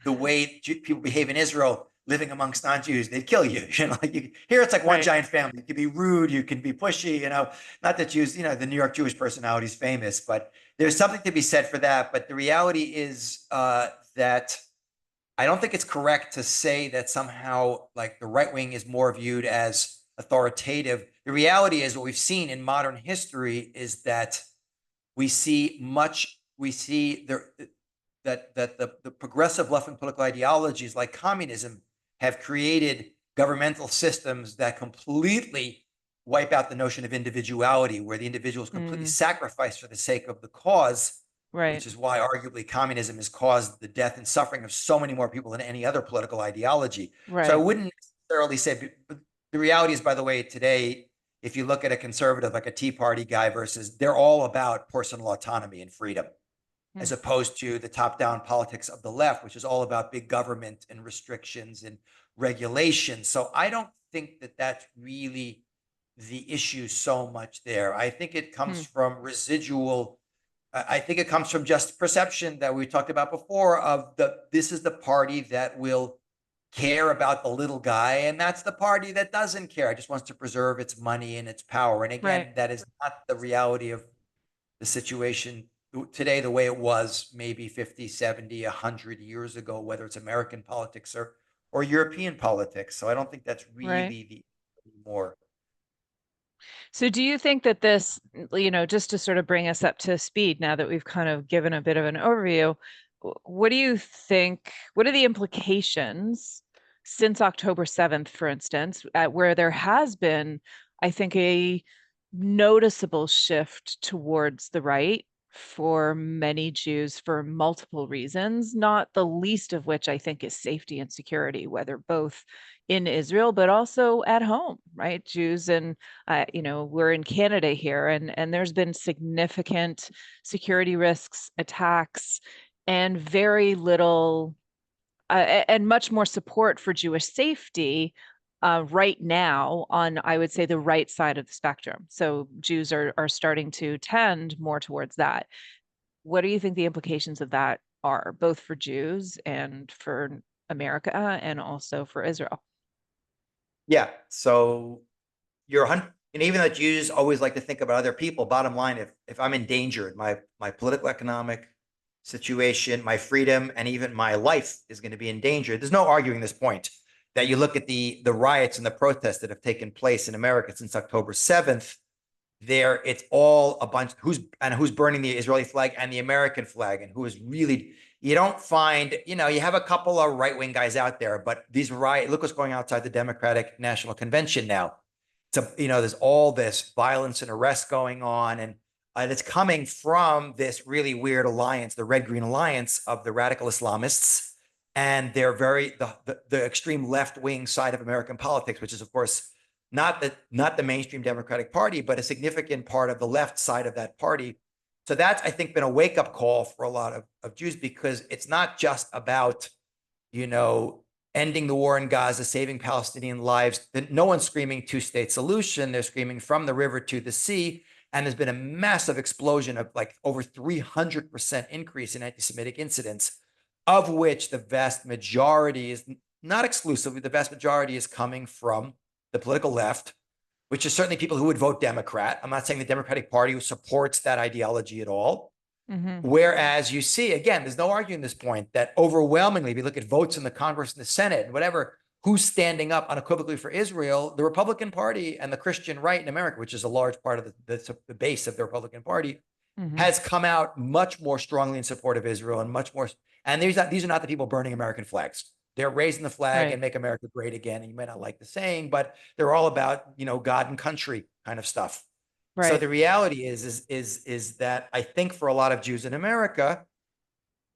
the way people behave in Israel living amongst non-Jews. They'd kill you. Here it's like one giant family. You can be rude, you can be pushy, not that Jews, the New York Jewish personality is famous, but there's something to be said for that. But the reality is that I don't think it's correct to say that somehow like the right wing is more viewed as authoritative. The reality is what we've seen in modern history is that we see that the progressive left-wing political ideologies like communism have created governmental systems that completely wipe out the notion of individuality, where the individual is completely sacrificed for the sake of the cause, which is why arguably communism has caused the death and suffering of so many more people than any other political ideology. So I wouldn't necessarily say, but the reality is, by the way, today, if you look at a conservative, like a Tea Party guy versus, they're all about personal autonomy and freedom, as opposed to the top-down politics of the left, which is all about big government and restrictions and regulations. So I don't think that that's really the issue so much there. I think it comes from residual. I think it comes from just perception that we talked about before of this is the party that will care about the little guy, and that's the party that doesn't care. It just wants to preserve its money and its power. And again, that is not the reality of the situation today, the way it was maybe 50, 70, 100 years ago, whether it's American politics or European politics. So I don't think that's really the more.
So do you think that this, just to sort of bring us up to speed now that we've kind of given a bit of an overview, what do you think, what are the implications since October 7th, for instance, where there has been, I think, a noticeable shift towards the right for many Jews for multiple reasons, not the least of which I think is safety and security, whether both in Israel, but also at home, right? Jews and we're in Canada here, and there's been significant security risks, attacks, and very little and much more support for Jewish safety right now on, I would say, the right side of the spectrum. So Jews are starting to tend more towards that. What do you think the implications of that are, both for Jews and for America and also for Israel?
Yeah. So and even though Jews always like to think about other people, bottom line, if I'm endangered, my political economic situation, my freedom, and even my life is going to be endangered. There's no arguing this point that you look at the riots and the protests that have taken place in America since October 7th. There, it's all a bunch who's burning the Israeli flag and the American flag, and who is really, you don't find, you have a couple of right-wing guys out there, but these look what's going outside the Democratic National Convention now. So, there's all this violence and arrest going on, and it's coming from this really weird alliance, the Red-Green Alliance of the radical Islamists, and they're the extreme left-wing side of American politics, which is, of course, not the mainstream Democratic Party, but a significant part of the left side of that party. So that's, I think, been a wake-up call for a lot of Jews, because it's not just about, ending the war in Gaza, saving Palestinian lives. No one's screaming two-state solution. They're screaming from the river to the sea. And there's been a massive explosion of like over 300% increase in anti-Semitic incidents, of which the vast majority is, not exclusively, the vast majority is coming from the political left, which is certainly people who would vote Democrat. I'm not saying the Democratic Party supports that ideology at all.
Mm-hmm.
Whereas you see, again, there's no arguing this point that overwhelmingly, if you look at votes in the Congress and the Senate and whatever, who's standing up unequivocally for Israel, the Republican Party and the Christian right in America, which is a large part of the base of the Republican Party,
Mm-hmm.
has come out much more strongly in support of Israel, and much more. And these are not the people burning American flags. They're raising the flag and make America great again. And you may not like the saying, but they're all about, God and country kind of stuff.
Right.
So the reality is that I think for a lot of Jews in America,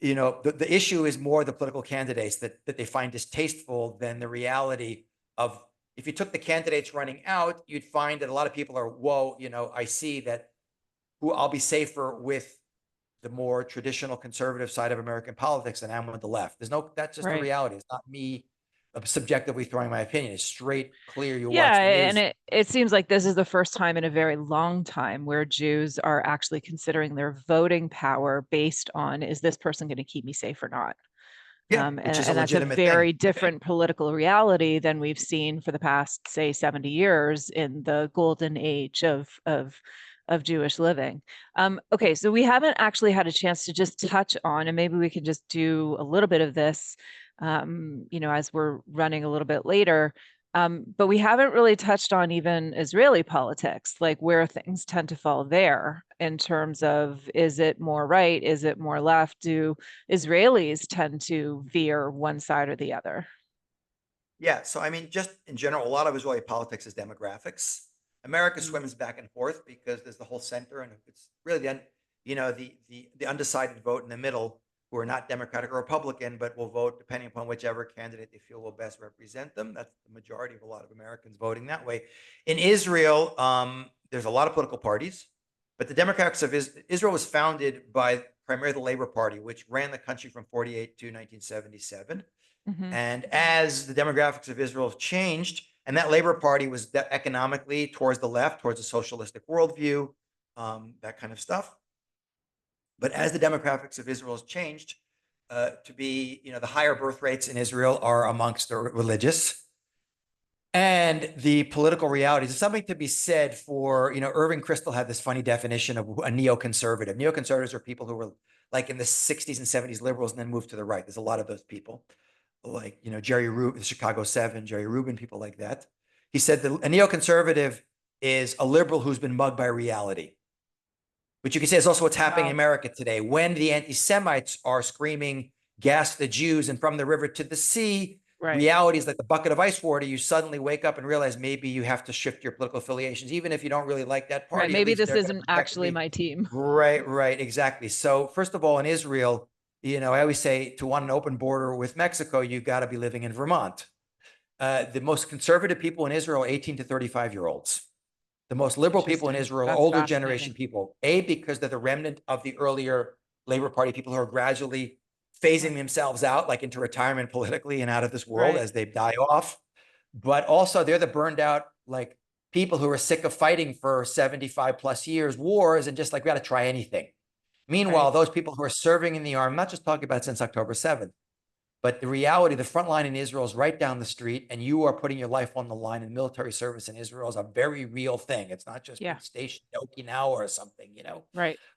the issue is more the political candidates that they find distasteful than the reality of, if you took the candidates running out, you'd find that a lot of people are, whoa, I see that I'll be safer with the more traditional conservative side of American politics than I am with the left. That's just the reality. It's not me subjectively throwing my opinion. It's straight, clear. You watch the news.
And it seems like this is the first time in a very long time where Jews are actually considering their voting power based on, is this person going to keep me safe or not?
Yeah, which is a
that's a
legitimate
very
thing.
different political reality than we've seen for the past, say, 70 years in the golden age of Jewish living. Okay, so we haven't actually had a chance to just touch on, and maybe we could just do a little bit of this, as we're running a little bit later. But we haven't really touched on even Israeli politics, like where things tend to fall there in terms of, is it more right? Is it more left? Do Israelis tend to veer one side or the other?
Yeah. So, I mean, just in general, a lot of Israeli politics is demographics. America swims back and forth because there's the whole center, and it's really the undecided vote in the middle, who are not Democratic or Republican, but will vote depending upon whichever candidate they feel will best represent them. That's the majority of a lot of Americans voting that way. In Israel, there's a lot of political parties, but the Democrats of Israel was founded by primarily the Labor Party, which ran the country from 48 to 1977.
Mm-hmm.
And as the demographics of Israel have changed, and that Labor Party was economically towards the left, towards a socialistic worldview, that kind of stuff. But as the demographics of Israel has changed, to be, the higher birth rates in Israel are amongst the religious. And the political realities. There's something to be said for, Irving Kristol had this funny definition of a neoconservative. Neoconservatives are people who were like in the 60s and 70s liberals and then moved to the right. There's a lot of those people, like, Jerry Rubin, the Chicago 7, Jerry Rubin, people like that. He said that a neoconservative is a liberal who's been mugged by reality. Which you can say is also what's happening in America today. When the anti-Semites are screaming, gas the Jews and from the river to the sea, reality is like the bucket of ice water. You suddenly wake up and realize maybe you have to shift your political affiliations, even if you don't really like that party.
Right. Maybe this isn't actually my team.
Right, exactly. So first of all, in Israel, I always say to want an open border with Mexico, you got to be living in Vermont. The most conservative people in Israel are 18 to 35-year-olds. The most liberal people in Israel are older generation people, because they're the remnant of the earlier Labor Party people who are gradually phasing themselves out, like into retirement politically and out of this world as they die off. But also they're the burned out, like people who are sick of fighting for 75 plus years wars and just like, we got to try anything. Meanwhile, those people who are serving in the army, I'm not just talking about since October 7th, but the reality, the front line in Israel is right down the street, and you are putting your life on the line. And military service in Israel is a very real thing. It's not just being stationed in Okinawa or something,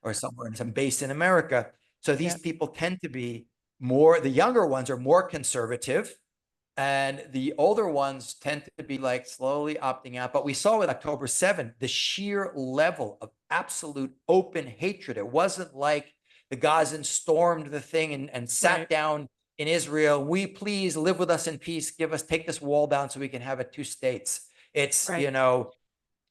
or somewhere in some base in America. So these people tend to be more, the younger ones are more conservative, and the older ones tend to be like slowly opting out. But we saw with October 7th, the sheer level of absolute open hatred. It wasn't like the Gazans stormed the thing and sat down in Israel. We please live with us in peace. Take this wall down so we can have it 2 states. It's,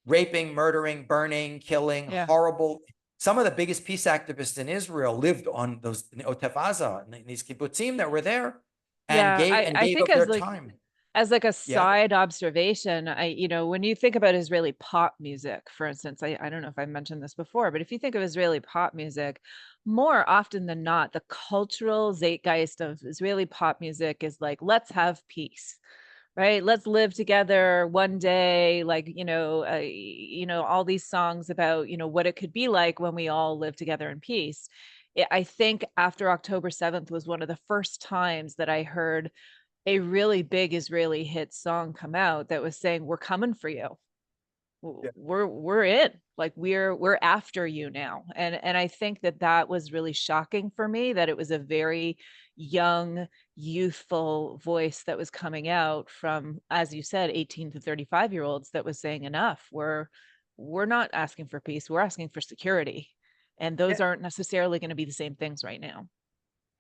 raping, murdering, burning, killing, horrible. Some of the biggest peace activists in Israel lived on those Otef Aza and these kibbutzim that were there and gave up their time.
As like a side observation, when you think about Israeli pop music, for instance, I don't know if I mentioned this before, but if you think of Israeli pop music, more often than not, the cultural zeitgeist of Israeli pop music is like, let's have peace, right? Let's live together one day, like, all these songs about, what it could be like when we all live together in peace. I think after October 7th was one of the first times that I heard a really big Israeli hit song come out that was saying, we're coming for you. We're in, like, we're after you now. And I think that was really shocking for me, that it was a very young, youthful voice that was coming out from, as you said, 18 to 35-year-olds that was saying, enough. We're not asking for peace. We're asking for security. And those aren't necessarily going to be the same things right now.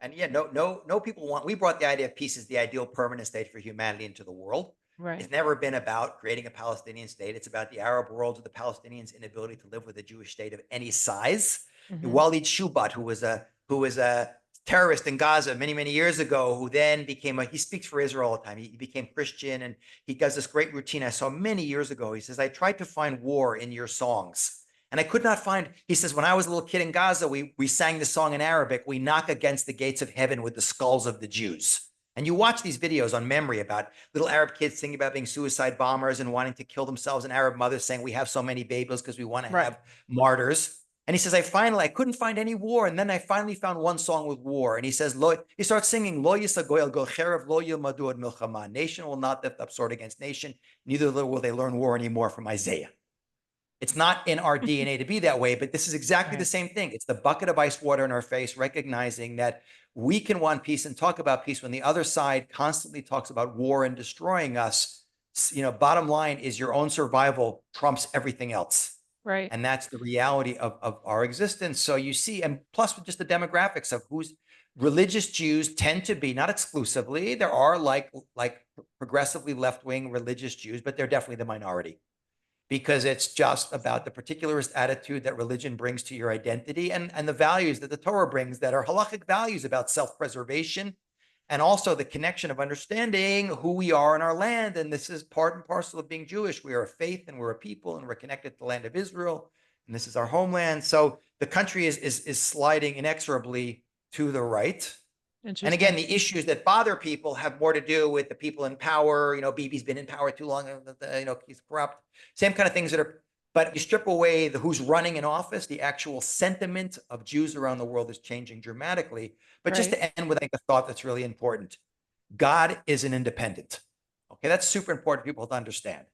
And no people we brought the idea of peace as the ideal permanent state for humanity into the world.
Right.
It's never been about creating a Palestinian state. It's about the Arab world, or the Palestinians' inability to live with a Jewish state of any size. Walid Shubat, who was a terrorist in Gaza many years ago, who then he speaks for Israel all the time. He became Christian, and he does this great routine I saw many years ago. He says, I tried to find war in your songs, and I could not find. He says, when I was a little kid in Gaza, we sang the song in Arabic, we knock against the gates of heaven with the skulls of the Jews. And you watch these videos on memory about little Arab kids thinking about being suicide bombers and wanting to kill themselves, and Arab mothers saying, we have so many babies because we want to have martyrs. And he says, I couldn't find any war. And then I finally found one song with war. And he says, he starts singing, Lo yisagoy go cherev lo yilmadu ad milchama. Nation will not lift up sword against nation. Neither will they learn war anymore, from Isaiah. It's not in our DNA to be that way, but this is exactly the same thing. It's the bucket of ice water in our face, recognizing that we can want peace and talk about peace when the other side constantly talks about war and destroying us. Bottom line is your own survival trumps everything else.
Right.
And that's the reality of our existence. So you see, and plus with just the demographics of who's religious Jews tend to be, not exclusively, there are like progressively left-wing religious Jews, but they're definitely the minority, because it's just about the particularist attitude that religion brings to your identity, and the values that the Torah brings that are halachic values about self-preservation, and also the connection of understanding who we are in our land. And this is part and parcel of being Jewish. We are a faith, and we're a people, and we're connected to the land of Israel, and this is our homeland. So the country is sliding inexorably to the right. And again, the issues that bother people have more to do with the people in power. Bibi's been in power too long. He's corrupt. Same kind of things but you strip away who's running in office, the actual sentiment of Jews around the world is changing dramatically. But just to end with, I think, a thought that's really important. God is an independent. Okay, that's super important for people to understand.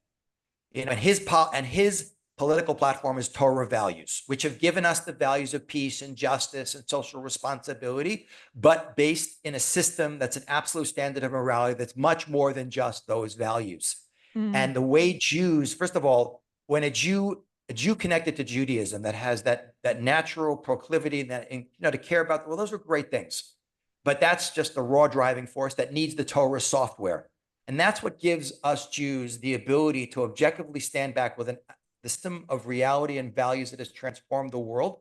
And his political platform is Torah values, which have given us the values of peace and justice and social responsibility, but based in a system that's an absolute standard of morality that's much more than just those values. And the way Jews, first of all, when a Jew connected to Judaism that has that natural proclivity that, to care about, well, those are great things, but that's just the raw driving force that needs the Torah software. And that's what gives us Jews the ability to objectively stand back with a system of reality and values that has transformed the world,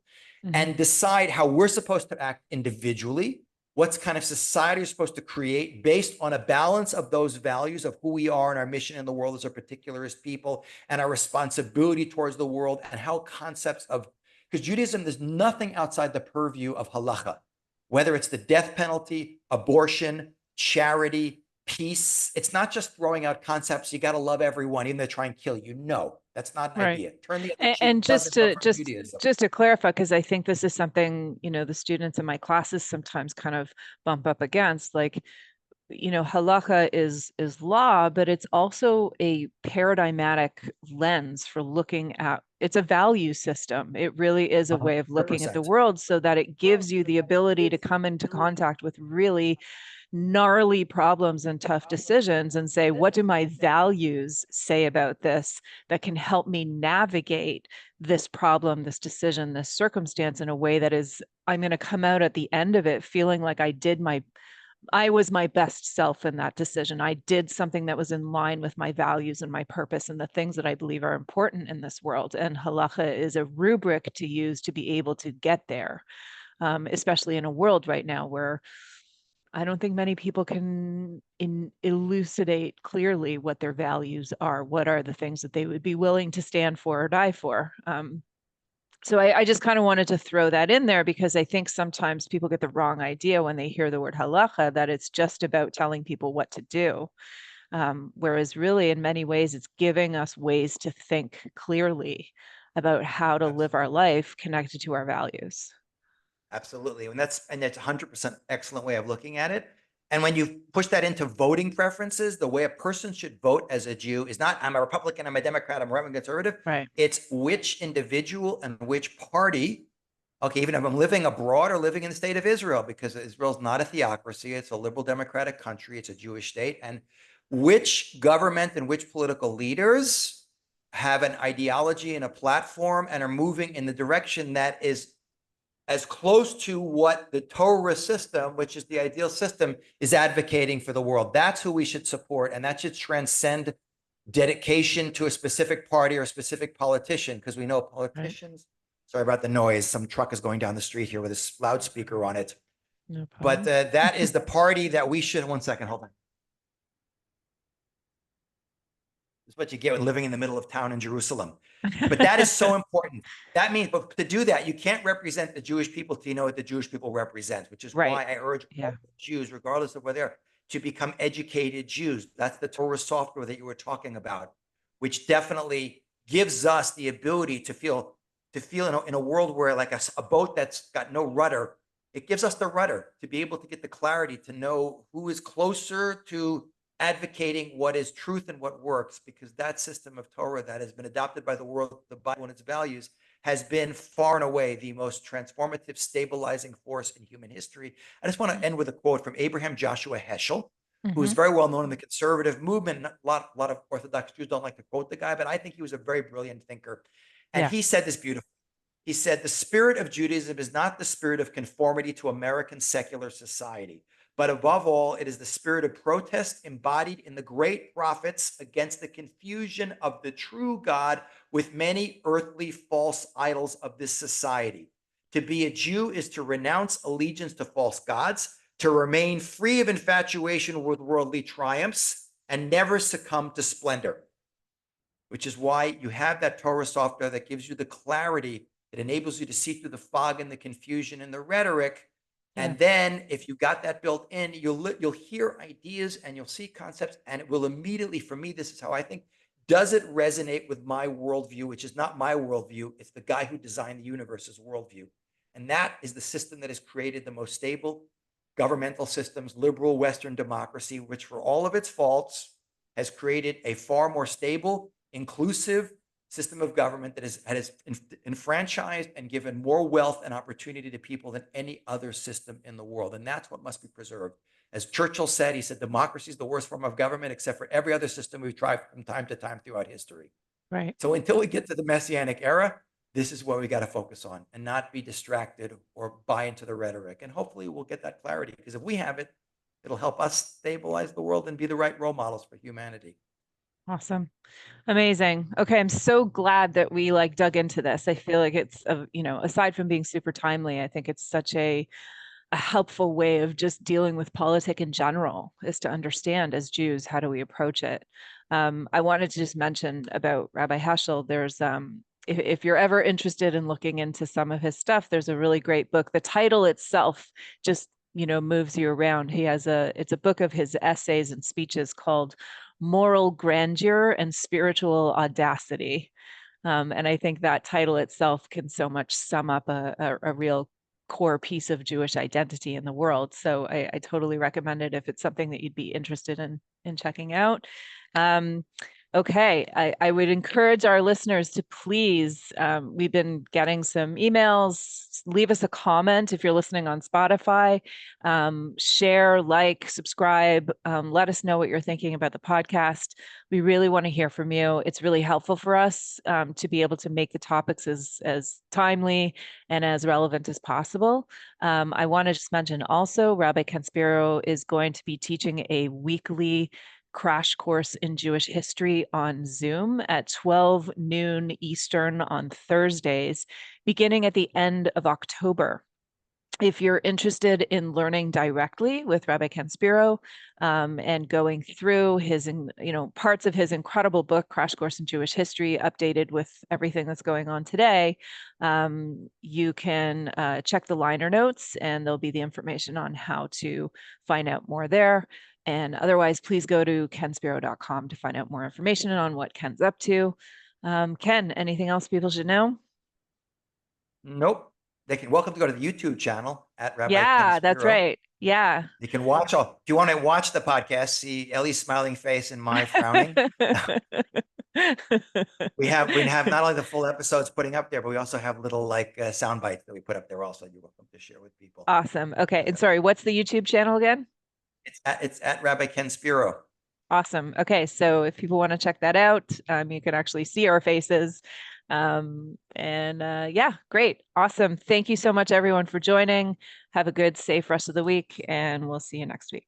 and decide how we're supposed to act individually, what's kind of society is supposed to create based on a balance of those values of who we are and our mission in the world as a particularist people and our responsibility towards the world, and how concepts of, because Judaism, there's nothing outside the purview of halacha, whether it's the death penalty, abortion, charity, peace. It's not just throwing out concepts. You got to love everyone, even if they try and kill you. No, that's not an idea. Turn the other cheek.
And just to
Judaism.
just to clarify, because I think this is something, the students in my classes sometimes kind of bump up against, like, halacha is law, but it's also a paradigmatic lens for looking at, it's a value system. It really is a way of looking
100%.
at the world, so that it gives you the ability to come into contact with really gnarly problems and tough decisions and say, what do my values say about this that can help me navigate this problem, this decision, this circumstance in a way that is, I'm going to come out at the end of it feeling like I was my best self in that decision. I did something that was in line with my values and my purpose and the things that I believe are important in this world. And halacha is a rubric to use to be able to get there, especially in a world right now where I don't think many people can elucidate clearly what their values are. What are the things that they would be willing to stand for or die for? So I just kind of wanted to throw that in there, because I think sometimes people get the wrong idea when they hear the word halacha, that it's just about telling people what to do. Whereas really, in many ways, it's giving us ways to think clearly about how to live our life connected to our values.
Absolutely. And that's 100% excellent way of looking at it. And when you push that into voting preferences, the way a person should vote as a Jew is not, I'm a Republican, I'm a Democrat, I'm a Republican conservative.
Right.
It's which individual and which party. Okay, even if I'm living abroad or living in the state of Israel, because Israel's not a theocracy, it's a liberal democratic country, it's a Jewish state, and which government and which political leaders have an ideology and a platform and are moving in the direction that is as close to what the Torah system, which is the ideal system, is advocating for the world. That's who we should support, and that should transcend dedication to a specific party or a specific politician, because we know politicians. Right. Sorry about the noise. Some truck is going down the street here with a loudspeaker on it.
No problem.
But that is the party that we should. One second, hold on. This is what you get with living in the middle of town in Jerusalem. But that is so important. That means, but to do that, you can't represent the Jewish people till you know what the Jewish people represent, which is why I urge all Jews, regardless of where they're, to become educated Jews. That's the Torah software that you were talking about, which definitely gives us the ability to feel in a world where, like a boat that's got no rudder, it gives us the rudder to be able to get the clarity to know who is closer to advocating what is truth and what works, because that system of Torah that has been adopted by the world, the Bible and its values, has been far and away the most transformative, stabilizing force in human history. I just want to end with a quote from Abraham Joshua Heschel, who is very well known in the conservative movement. A lot of Orthodox Jews don't like to quote the guy, but I think he was a very brilliant thinker. And he said this beautifully. He said, the spirit of Judaism is not the spirit of conformity to American secular society, but above all, it is the spirit of protest embodied in the great prophets against the confusion of the true God with many earthly false idols of this society. To be a Jew is to renounce allegiance to false gods, to remain free of infatuation with worldly triumphs, and never succumb to splendor. Which is why you have that Torah software that gives you the clarity. It enables you to see through the fog and the confusion and the rhetoric. And then if you got that built in, you'll hear ideas and you'll see concepts, and it will immediately, for me, this is how I think, does it resonate with my worldview, which is not my worldview, it's the guy who designed the universe's worldview. And that is the system that has created the most stable governmental systems, liberal Western democracy, which for all of its faults has created a far more stable, inclusive system of government that has enfranchised and given more wealth and opportunity to people than any other system in the world. And that's what must be preserved. As Churchill said, he said, democracy is the worst form of government, except for every other system we've tried from time to time throughout history.
Right.
So until we get to the Messianic era, this is what we got to focus on and not be distracted or buy into the rhetoric. And hopefully we'll get that clarity, because if we have it, it'll help us stabilize the world and be the right role models for humanity.
Awesome. Amazing. Okay, I'm so glad that we like dug into this. I feel like it's aside from being super timely, I think it's such a helpful way of just dealing with politics in general, is to understand as Jews, how do we approach it? I wanted to just mention about Rabbi Heschel. There's if you're ever interested in looking into some of his stuff, there's a really great book. The title itself just moves you around. It's a book of his essays and speeches called Moral Grandeur and Spiritual Audacity. And I think that title itself can so much sum up a real core piece of Jewish identity in the world. So I totally recommend it if it's something that you'd be interested in checking out. Okay, I would encourage our listeners to please, we've been getting some emails, leave us a comment if you're listening on Spotify, share, like, subscribe, let us know what you're thinking about the podcast. We really want to hear from you. It's really helpful for us to be able to make the topics as timely and as relevant as possible. I want to just mention also, Rabbi Spiro is going to be teaching a weekly crash course in Jewish history on Zoom at 12 noon Eastern on Thursdays, beginning at the end of October. If you're interested in learning directly with Rabbi Spiro and going through his, parts of his incredible book, Crash Course in Jewish History, updated with everything that's going on today, you can check the liner notes, and there'll be the information on how to find out more there. And otherwise, please go to kenspiro.com to find out more information on what Ken's up to. Ken, anything else people should know?
Nope. They can welcome to go to the YouTube channel at Rabbi Ken
Yeah, that's
Spiro.
right. Yeah.
You can watch all. If you want to watch the podcast, see Ellie's smiling face and my frowning. we have not only the full episodes putting up there, but we also have little like sound bites that we put up there also. You're welcome to share with people.
Awesome. Okay. And sorry, what's the YouTube channel again?
It's at Rabbi Ken Spiro.
Awesome. Okay. So if people want to check that out, you can actually see our faces. Yeah, great. Awesome. Thank you so much, everyone, for joining. Have a good, safe rest of the week, and we'll see you next week.